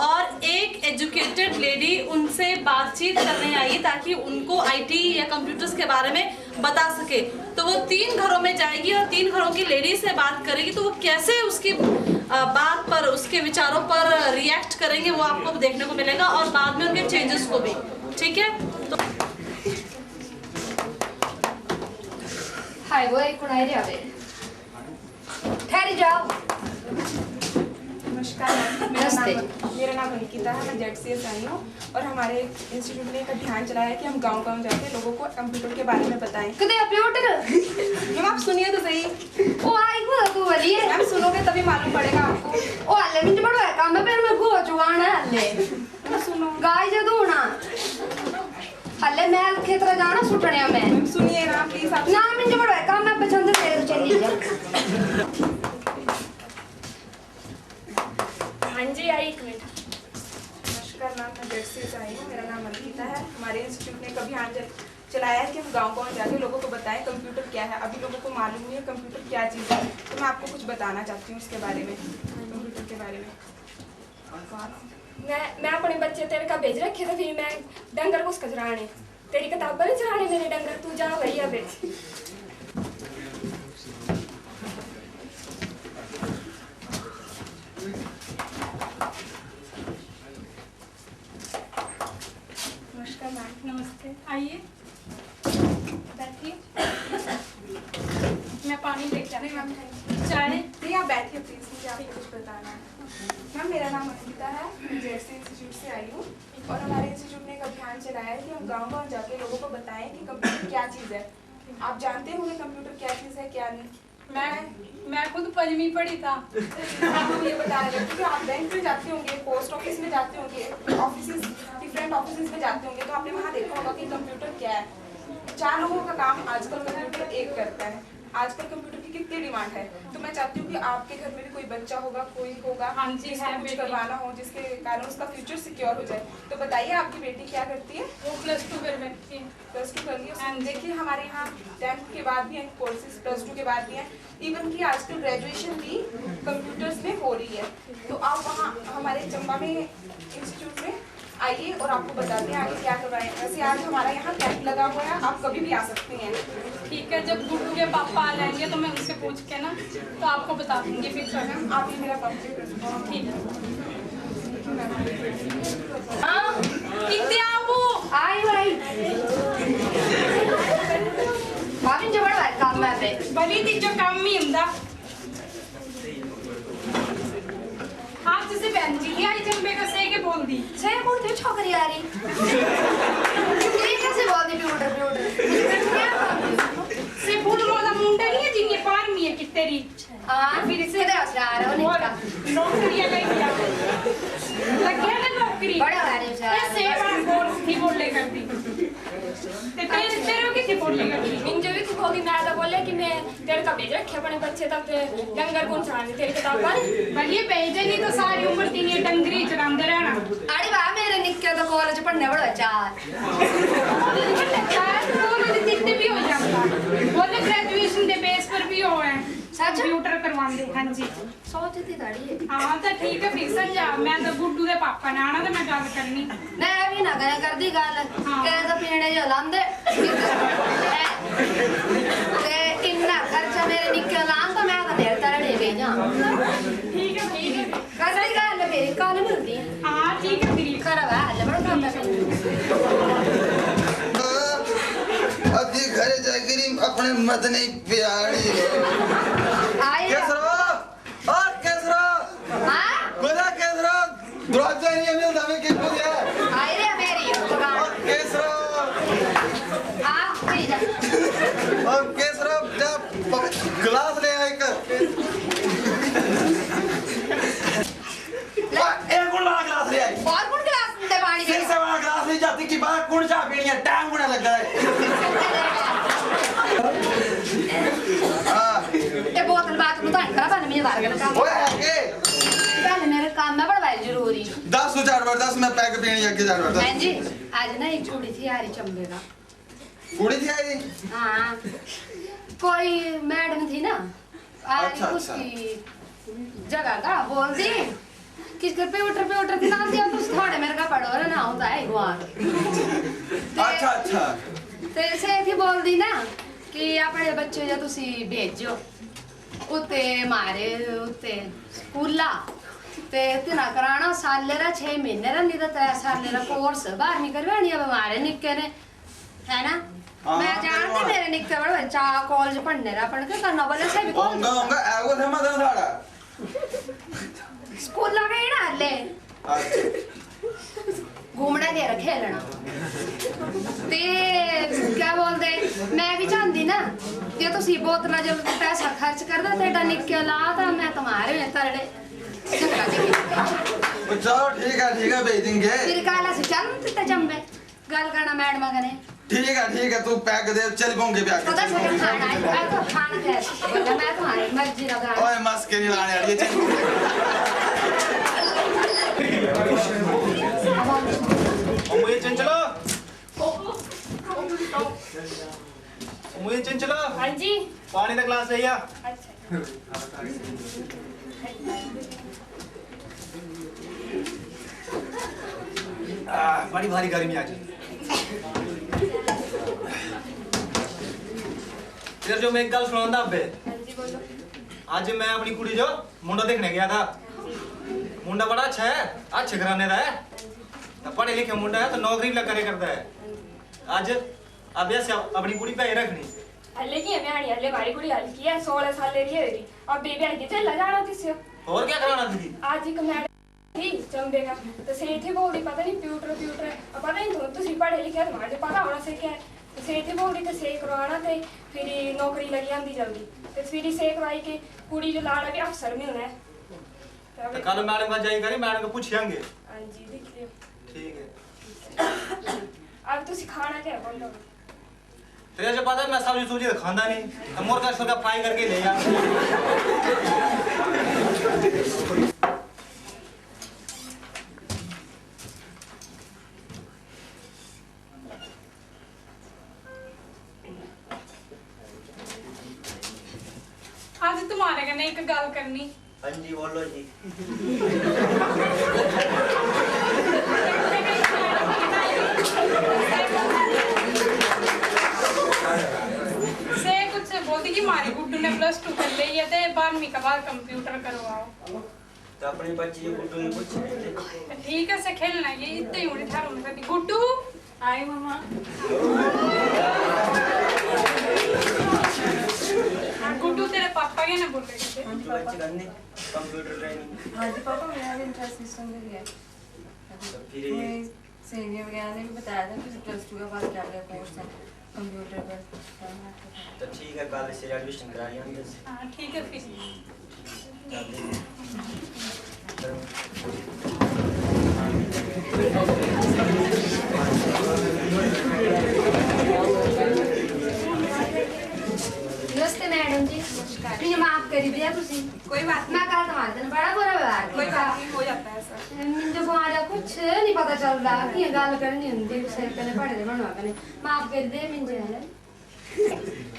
और एक एजुकेटेड लेडी उनसे बातचीत करने आई ताकि उनको आईटी या कंप्यूटर्स के बारे में बता सके। तो वो 3 घरों में जाएगी और 3 घरों की लेडी से बात करेगी, तो वो कैसे उसकी बात पर उसके विचारों पर रिएक्ट करेंगे वो आपको देखने को मिलेगा, और बाद में उनके चेंजेस को भी, ठीक है। तो हाय वो एक कुनाई रे आवे ठहरी जाओ। नमस्कार मेरा नाम अंकिता है, मैं जेडसीएस आई हूँ और हमारे इंस्टीट्यूट ने एक अभियान चलाया है कि हम गांव-गांव जाके लोगों को कंप्यूटर के बारे में बताएं। कदे कंप्यूटर मैम आप सुनिए तो सही। ओ आई को तू वाली है मैम सुनोगे तभी मालूम पड़ेगा आपको। ओ हल्ले मिंट बड़ा है काम पे मैं को जुआन है हल्ले सुनो गाय जदू ना हल्ले मैं खेतरा जाना सुटने में सुनिए ना प्लीज आप ना मिंट बड़ा है काम मैं पसंद से चली जा। हाँ जी आई एक मिनट। नमस्कार मैम मैं जेडसीएस आई हूँ, मेरा नाम अंकिता है। हमारे इंस्टीट्यूट ने एक अभियान चलाया है कि हम गांव-गांव जाके लोगों को बताएं कंप्यूटर क्या है। अभी लोगों को मालूम नहीं है कंप्यूटर क्या चीज़ है, तो मैं आपको कुछ बताना चाहती हूँ उसके बारे में, कंप्यूटर के बारे में। मैं अपने बच्चे तेरे का भेज रखे थे, फिर मैं डंगर को चराने तेरी किताबें नहीं चराने मेरे डंगर, तू जा वही अबे। नमस्कार मैम। नमस्ते आइए बैठिए। मैं पानी लेके आती हूँ। चाय नहीं आप बैठिए प्लीज, मुझे आपको कुछ बताना है। मैम मेरा नाम अंकिता है, मैं जेडसी इंस्टीट्यूट से आई हूँ और हमारे इंस्टीट्यूट ने एक अभियान चलाया है कि हम गांव-गांव जाके लोगों को बताएं कि कंप्यूटर क्या चीज़ है। आप जानते होंगे कंप्यूटर क्या चीज़ है क्या नहीं। मैं खुद 5वीं पढ़ी था। हम ये बता रहे थे कि आप बैंक में जाते होंगे, पोस्ट ऑफिस में जाते होंगे, डिफरेंट ऑफिस में जाते होंगे, तो आपने वहाँ देखा होगा कि कंप्यूटर क्या है। 4 लोगों का काम आजकल कंप्यूटर एक करता है। आजकल कंप्यूटर की कितनी डिमांड है, तो मैं चाहती हूँ कि आपके घर में भी कोई बच्चा होगा, कोई होगा जिसको कुछ करवाना हो, जिसके कारण उसका फ्यूचर सिक्योर हो जाए। तो बताइए आपकी बेटी क्या करती है? वो +2 कर बैठती है। +2 कर लिया। देखिए हमारे यहाँ 10th के बाद भी हैं कोर्सेज, +2 के बाद भी हैं, इवन कि आजकल ग्रेजुएशन भी कंप्यूटर्स में हो रही है। तो आप वहाँ हमारे चंबा में इंस्टीट्यूट में आइए और आपको बताते हैं आगे क्या करवाएं। वैसे आज हमारा यहाँ कैंप लगा हुआ है, आप कभी भी आ सकती हैं। ठीक है, जब गुड्डू के पापा आ जाएंगे तो मैं उनसे पूछ के ना तो आपको बता दूंगी फिर मैम आप ही मेरा पंप ठीक है। हाँ, कितने आओ? आई भली दी जो काम ही हुंदा आप जैसे बहन जी आई चंबे का सही के बोल दी सही बोल दी छोकरी आ रही ये कैसे बोल दी प्यूटर से फूल मोदा मुंडा नहीं है जिन्हें पार में है कि तेरी हां फिर से आ रहा है और नौकरी लग गया लग गया ना नौकरी बड़ा आ रही है ऐसे बात बोल थी बोले करती ते तेरे को किसी बोले करती इन जो भी तू होगी मैं तो बोले कि मैं तेरे का भेज रखे अपने बच्चे तक डंगर कौन चलाने तेरी किताब पर भले भेजे नहीं तो सारी उम्र तीन ये डंगरी चलाते रहना अरे वाह मेरे निक्के तो कॉलेज पढ़ने बड़ा चार कॉलेज जितने भी हो जाता बोले ग्रेजुएशन के बेस पर भी हो है कंप्यूटर करवाते हाँ जी सोचती थोड़ी हाँ तो ठीक है फिर समझा मैं तो गुड्डू के पापा ने आना तो मैं गल करनी मैं भी ना गया कर दी गल कह तो पीने जो लांदे ते इतना खर्चा मेरे निकल लान तो मैं तो देर तरह ले गई जा ठीक है कैसे गल मेरी कल मिलती हाँ ठीक है फिर करवा ले बड़ा काम अधी घरे जागिरी अपने मत नहीं प्यारी केसरा और केसरा हां गोदा केसरा दरवाजा नहीं मिल दमे के को दिया आई रे मेरी और केसरा आ जा और केसरा जब ग्लास ले आए कर एक गुण ग्लास ले आई और कौन गिलास दे पानी फिर से वाला ग्लास ले जाती कि बाहर कौन चाह पीनी है टाइम गुना लग रहा है ते बोतल बात बताई करा बन मेरे बारे में काम ओए आगे पहले मेरे काम में बड़ा जरूरी 10 4 10 में पैक पीनी आगे 4 10 मैं जी आज ना एक कुड़ी थी यारी चंबे का कुड़ी थी आई हाँ कोई मैडम थी ना आज अच्छा, उसकी जगह का बोल दी किस घर पे उतर के नाम दिया तो थोड़े मेरे का पढ़ो ना होता है गुआर अच्छा ते से थी बोल दी ना कि अपने बच्चे जो तुसी भेजो उते मारे उते स्कूला ते तना कराना साले रा 6 महीने रा नहीं तो 3 साले रा कोर्स बाहर नहीं करवानी अब हमारे निक्के ने है ना मैं जानती मेरे निक्के बड़े बच्चा कॉलेज पढ़ने रा पढ़ के करना बोले से भी होगा एगो थे मत साड़ा स्कूल लगे ना ले घूमना दे रखे खेलना ते क्या बोलते मैं भी चाहती ना ये तो सी बोतल जो पैसा खर्च कर दे तेरा निक्के ला था मैं तुम्हारे में तरड़े चलो ठीक है भेज देंगे फिर काला से चल ते चंबे गल करना मैडम कने ठीक है तू पैक दे चल पाऊंगे भी आके पता है खाना है तो खाना है बोला मैं तुम्हारी मर्जी लगा ओए मस्के नहीं लाने वाली मुझे चंचलो मुझे चंचलो हाँ जी पानी का ग्लास ले आ बड़ी भारी गर्मी आज फिर जो मैं एक गल सुनाऊंगा अबे आज मैं अपनी कुड़ी जो मुंडा देखने गया था मुंडा बड़ा अच्छा है अच्छे घराने का है तो पढ़े लिखे मुंडा है तो नौकरी भी करे करता है आज अब ऐसे अपनी कुड़ी पे रखनी हल्ले की है मैं हल्ले भारी कुड़ी हल्की की है 16 साल ले रही है मेरी अब बेबी आई चल जाना थी से और क्या कराना थी आज एक मैडम थी चंबे का तो से थे बोल रही पता नहीं प्यूटर अब पता नहीं तो तुसी पढ़े लिखे तुम्हारे पता होना से क्या है तो से थे बोल रही तो से करवाना थे फिर नौकरी लगी आंदी जल्दी तो फिर से करवाई के कुड़ी जो लाड़ा भी अफसर मिलना है तो कल मैडम का जाई करी मैडम को पूछेंगे हां जी देख लियो ठीक है अब तुसी खाना क्या बोलो तेरे जो पता है मैं सब्जी सूजी खांदा नहीं तो मोर का सरका फ्राई करके ले जा आज तुम्हारे कने एक गल करनी हाँ जी बोलो जी से कुछ बोलती कि मारी गुड्डू ने +2 कर ली है ते 12वीं के बाद कंप्यूटर करवाओ तो अपनी बच्ची ये गुड्डू ने पूछा ठीक है से खेलना ये इतने ही उड़े थारों में गुड्डू आई मामा गुड्डू तेरे पापा के ना बोल रहे थे कंप्यूटर ट्रेनिंग। हाँ जी पापा, मेरा भी इंटरेस्ट सिस्टम में है। मेरी सहेलियाँ वगैरह ने भी बताया था कि +2 के बाद क्या क्या कोर्स है कंप्यूटर पर। तो ठीक है, कल से एडमिशन करा लिया हमने। हाँ ठीक है फिर। नमस्ते मैडम जी, मुझे माफ कर दिया तुसी। कोई बात मैं कल तुम्हारे दिन बड़ा बुरा व्यवहार कोई बात नहीं, हो जाता है सर। मुझे तुम्हारा कुछ नहीं पता चल रहा कि ये गल करनी होंगी उसे कने पढ़े दे बनवा कने माफ कर दे मुझे है।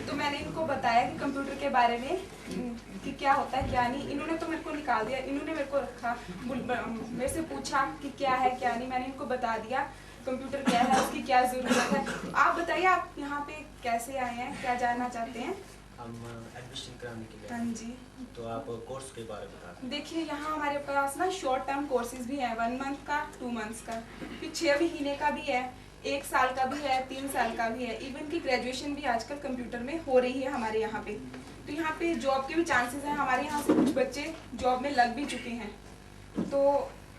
तो मैंने इनको बताया कि कंप्यूटर के बारे में कि क्या होता है क्या नहीं। इन्होंने तो मेरे को निकाल दिया, इन्होंने मेरे को रखा, मेरे से पूछा कि क्या है क्या नहीं। मैंने इनको बता दिया कंप्यूटर क्या है, उसकी क्या ज़रूरत है। तो आप बताइए, आप यहाँ पे कैसे आए हैं, क्या जानना चाहते हैं? हम एडमिशन कराने के लिए। हाँ जी। तो आप कोर्स के बारे में बता दें। देखिए, यहाँ हमारे पास ना शॉर्ट टर्म कोर्सेज भी हैं, 1 मंथ का, 2 मंथ्स का, फिर 6 महीने का भी है, 1 साल का भी है, 3 साल का भी है। इवन की ग्रेजुएशन भी आजकल कंप्यूटर में हो रही है हमारे यहाँ पे। तो यहाँ पे जॉब के भी चांसेस हैं। हमारे यहाँ से कुछ बच्चे जॉब में लग भी चुके हैं। तो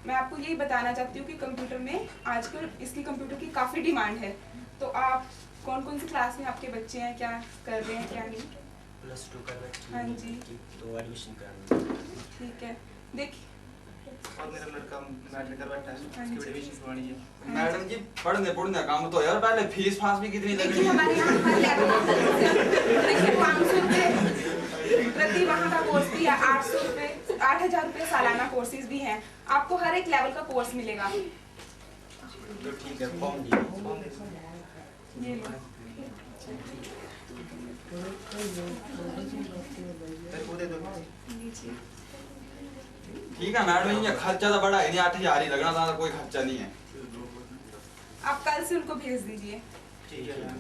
मैं आपको यही बताना चाहती हूँ कि कंप्यूटर में आजकल इसकी कंप्यूटर की काफ़ी डिमांड है। तो आप कौन सी क्लास में आपके बच्चे हैं, क्या कर रहे हैं क्या नहीं? +2 कर रहे हैं। हाँ जी। तो एडमिशन कराना। ठीक है, देखिए और मेरा लड़का मैट्रिक कर बैठा है, उसकी एडमिशन करवानी है। मैडम जी पढ़ने काम तो यार, पहले फीस फास भी कितनी लग रही है? हमारे यहाँ हर लेवल देखिए 500 रुपये प्रति वहाँ का कोर्स भी है, 800 रुपये, 8000 रुपये सालाना कोर्सेज भी हैं। आपको हर एक लेवल का कोर्स मिलेगा। तो ठीक है, फॉर्म दीजिए। ये लो। ठीक है मैडम, ये खर्चा तो बड़ा है नहीं, 8000 ही लगना था, कोई खर्चा नहीं है। आप कल से उनको भेज दीजिए। ठीक है मैम।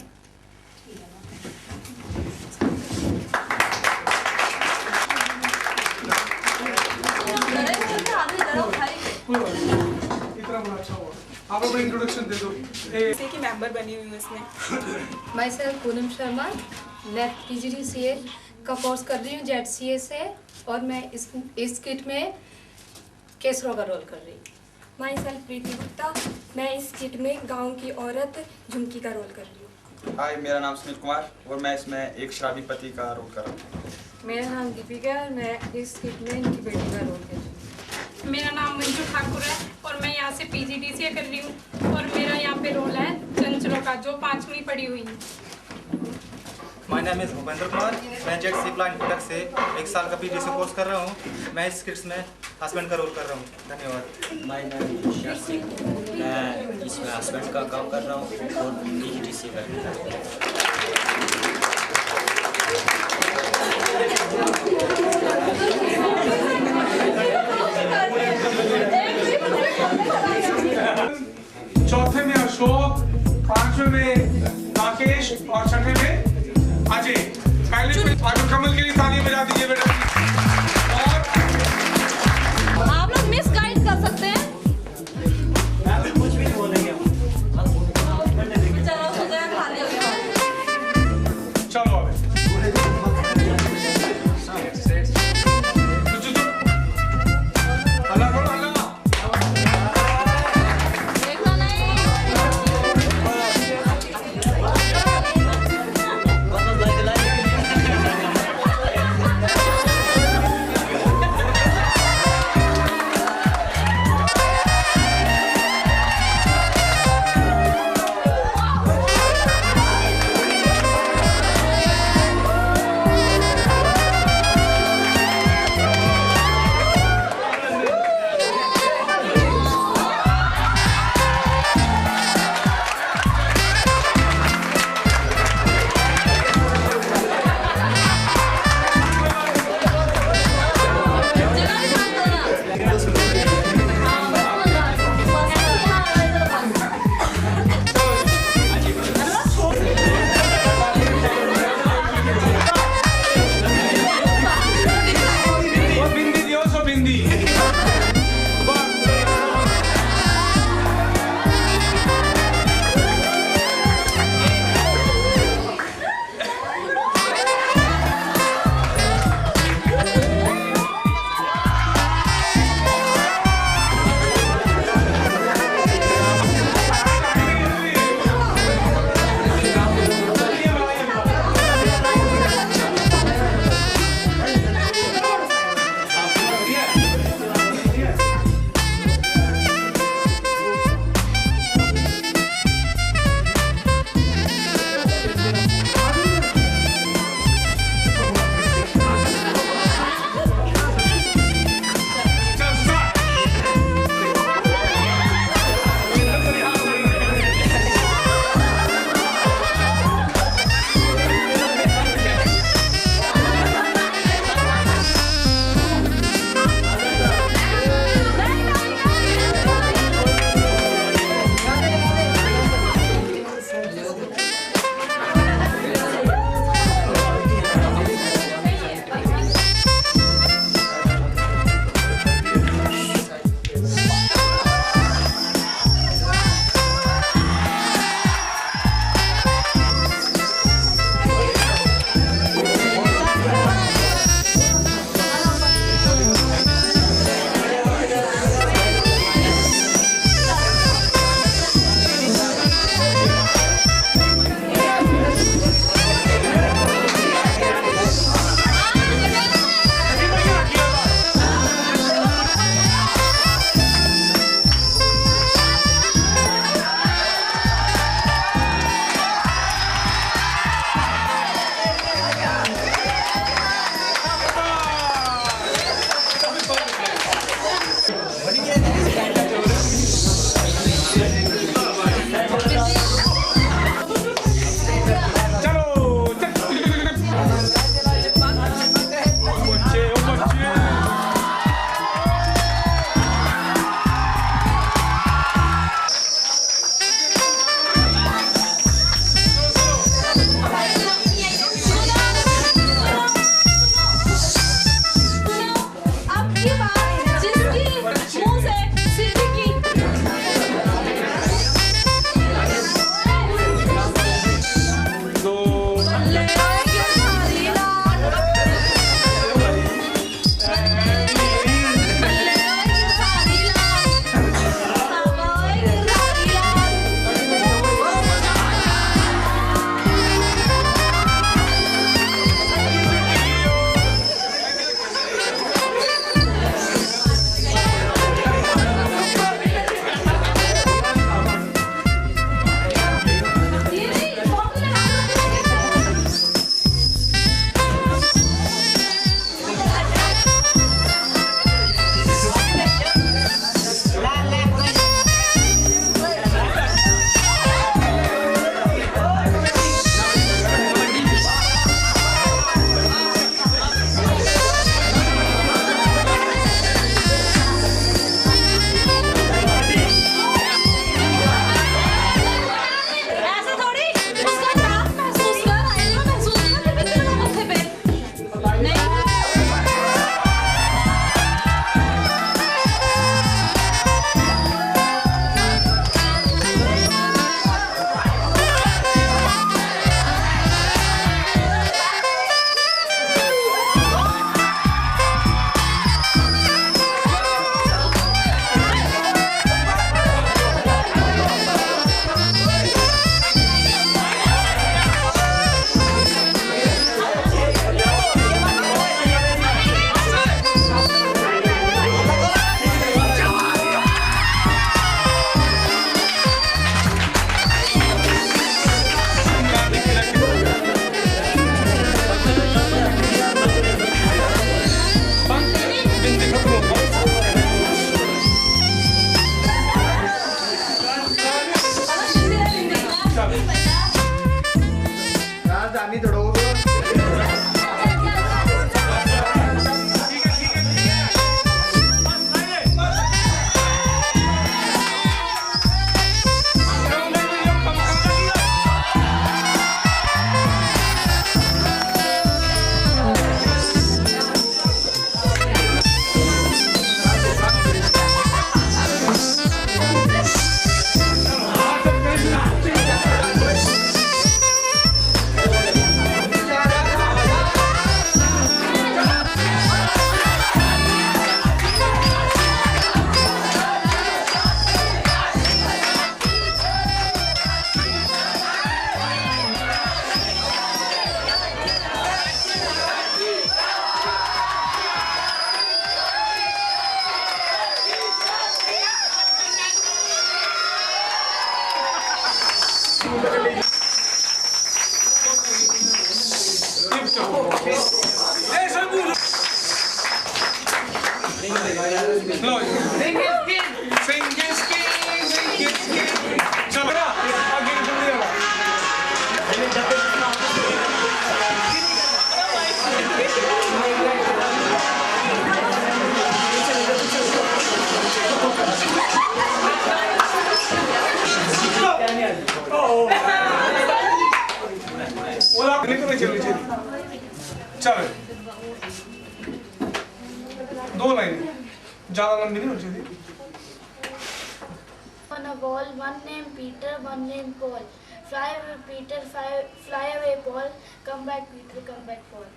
इतना बड़ा अच्छा हुआ। आप अपना इंट्रोडक्शन दे दो। जैसे कि मेंबर बनी हुई हूँ इसमें। मैं सर पूनम शर्मा, मैं PGDCA का कोर्स कर रही हूँ ZCA से, और मैं इस किट में केसरो का रोल कर रही हूँ। माई सेल्फ प्रीति गुप्ता, मैं इस किट में गांव की औरत झुमकी का रोल कर रही हूँ। हाय, मेरा नाम सुमित कुमार और मैं इसमें एक शराबी पति का रोल कर रहा हूँ। मेरा नाम दीपिका और मैं इस किट में इनकी बेटी का रोल कर रही हूँ। मेरा नाम मंजू ठाकुर है और मैं यहाँ से PGDCA कर रही हूँ और मेरा यहाँ पे रोल है चंचलों का, जो 5वीं पढ़ी हुई है। My name is Bhupendra Kumar, मैं ZC प्लान प्रोडक्ट से 1 साल का PGDCA कोर्स कर रहा हूँ। मैं इस किट्स में हस्बैंड का रोल कर रहा हूँ। धन्यवाद। My name is Ishar Singh, मैं इसमें हस्बैंड का काम कर रहा हूँ और PGDCA कर रहा हूँ। चौथे में अशोक, 5वें में राकेश और 6ठे में अजय। पहले में आगे कमल के लिए ताली बजा दीजिए बेटा। आप लोग मिस गाइड कर सकते हैं। कुछ भी नहीं बोलेंगे हम। चलो सुजय खाली हो गया। चलो अब चलो 2 लाइन ज्यादा लंबी नहीं होनी चाहिए। On a wall, one named Peter, one named Paul. Fly away, Peter, fly away, Paul. Come back, Peter, come back, Paul.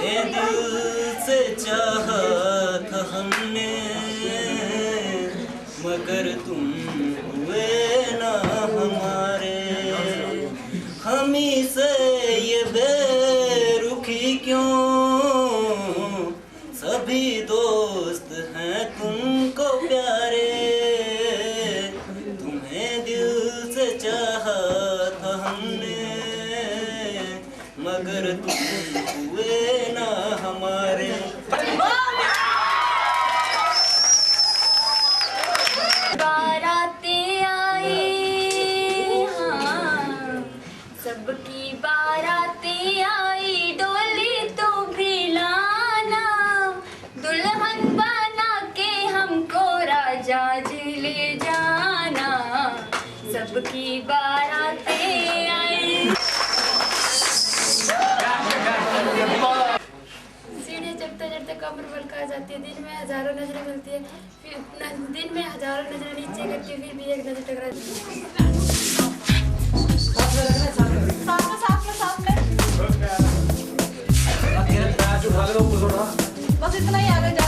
ये दिल से चाहा था हमने मगर तुम हुए ना हमारे, हम ही से ये बेरुखी क्यों, सभी दोस्त हैं तुमको प्यारे, तुम्हें दिल से चाहा था हमने मगर तुम हुए ना हमारे। बारातें आई, हाँ, सबकी बारातें आई, डोली तो भी लाना, दुल्हन बना के हमको राजा जी ले जाना, सबकी बारातें आई। सीढ़ी चढ़ते चढ़ते कमर बलका जाती है, दिन में हजारों नजरें मिलती है, फिर दिन में हजारों नजरें नीचे करती है, फिर भी एक नजर टकराती है। बस इतना ही आगे जा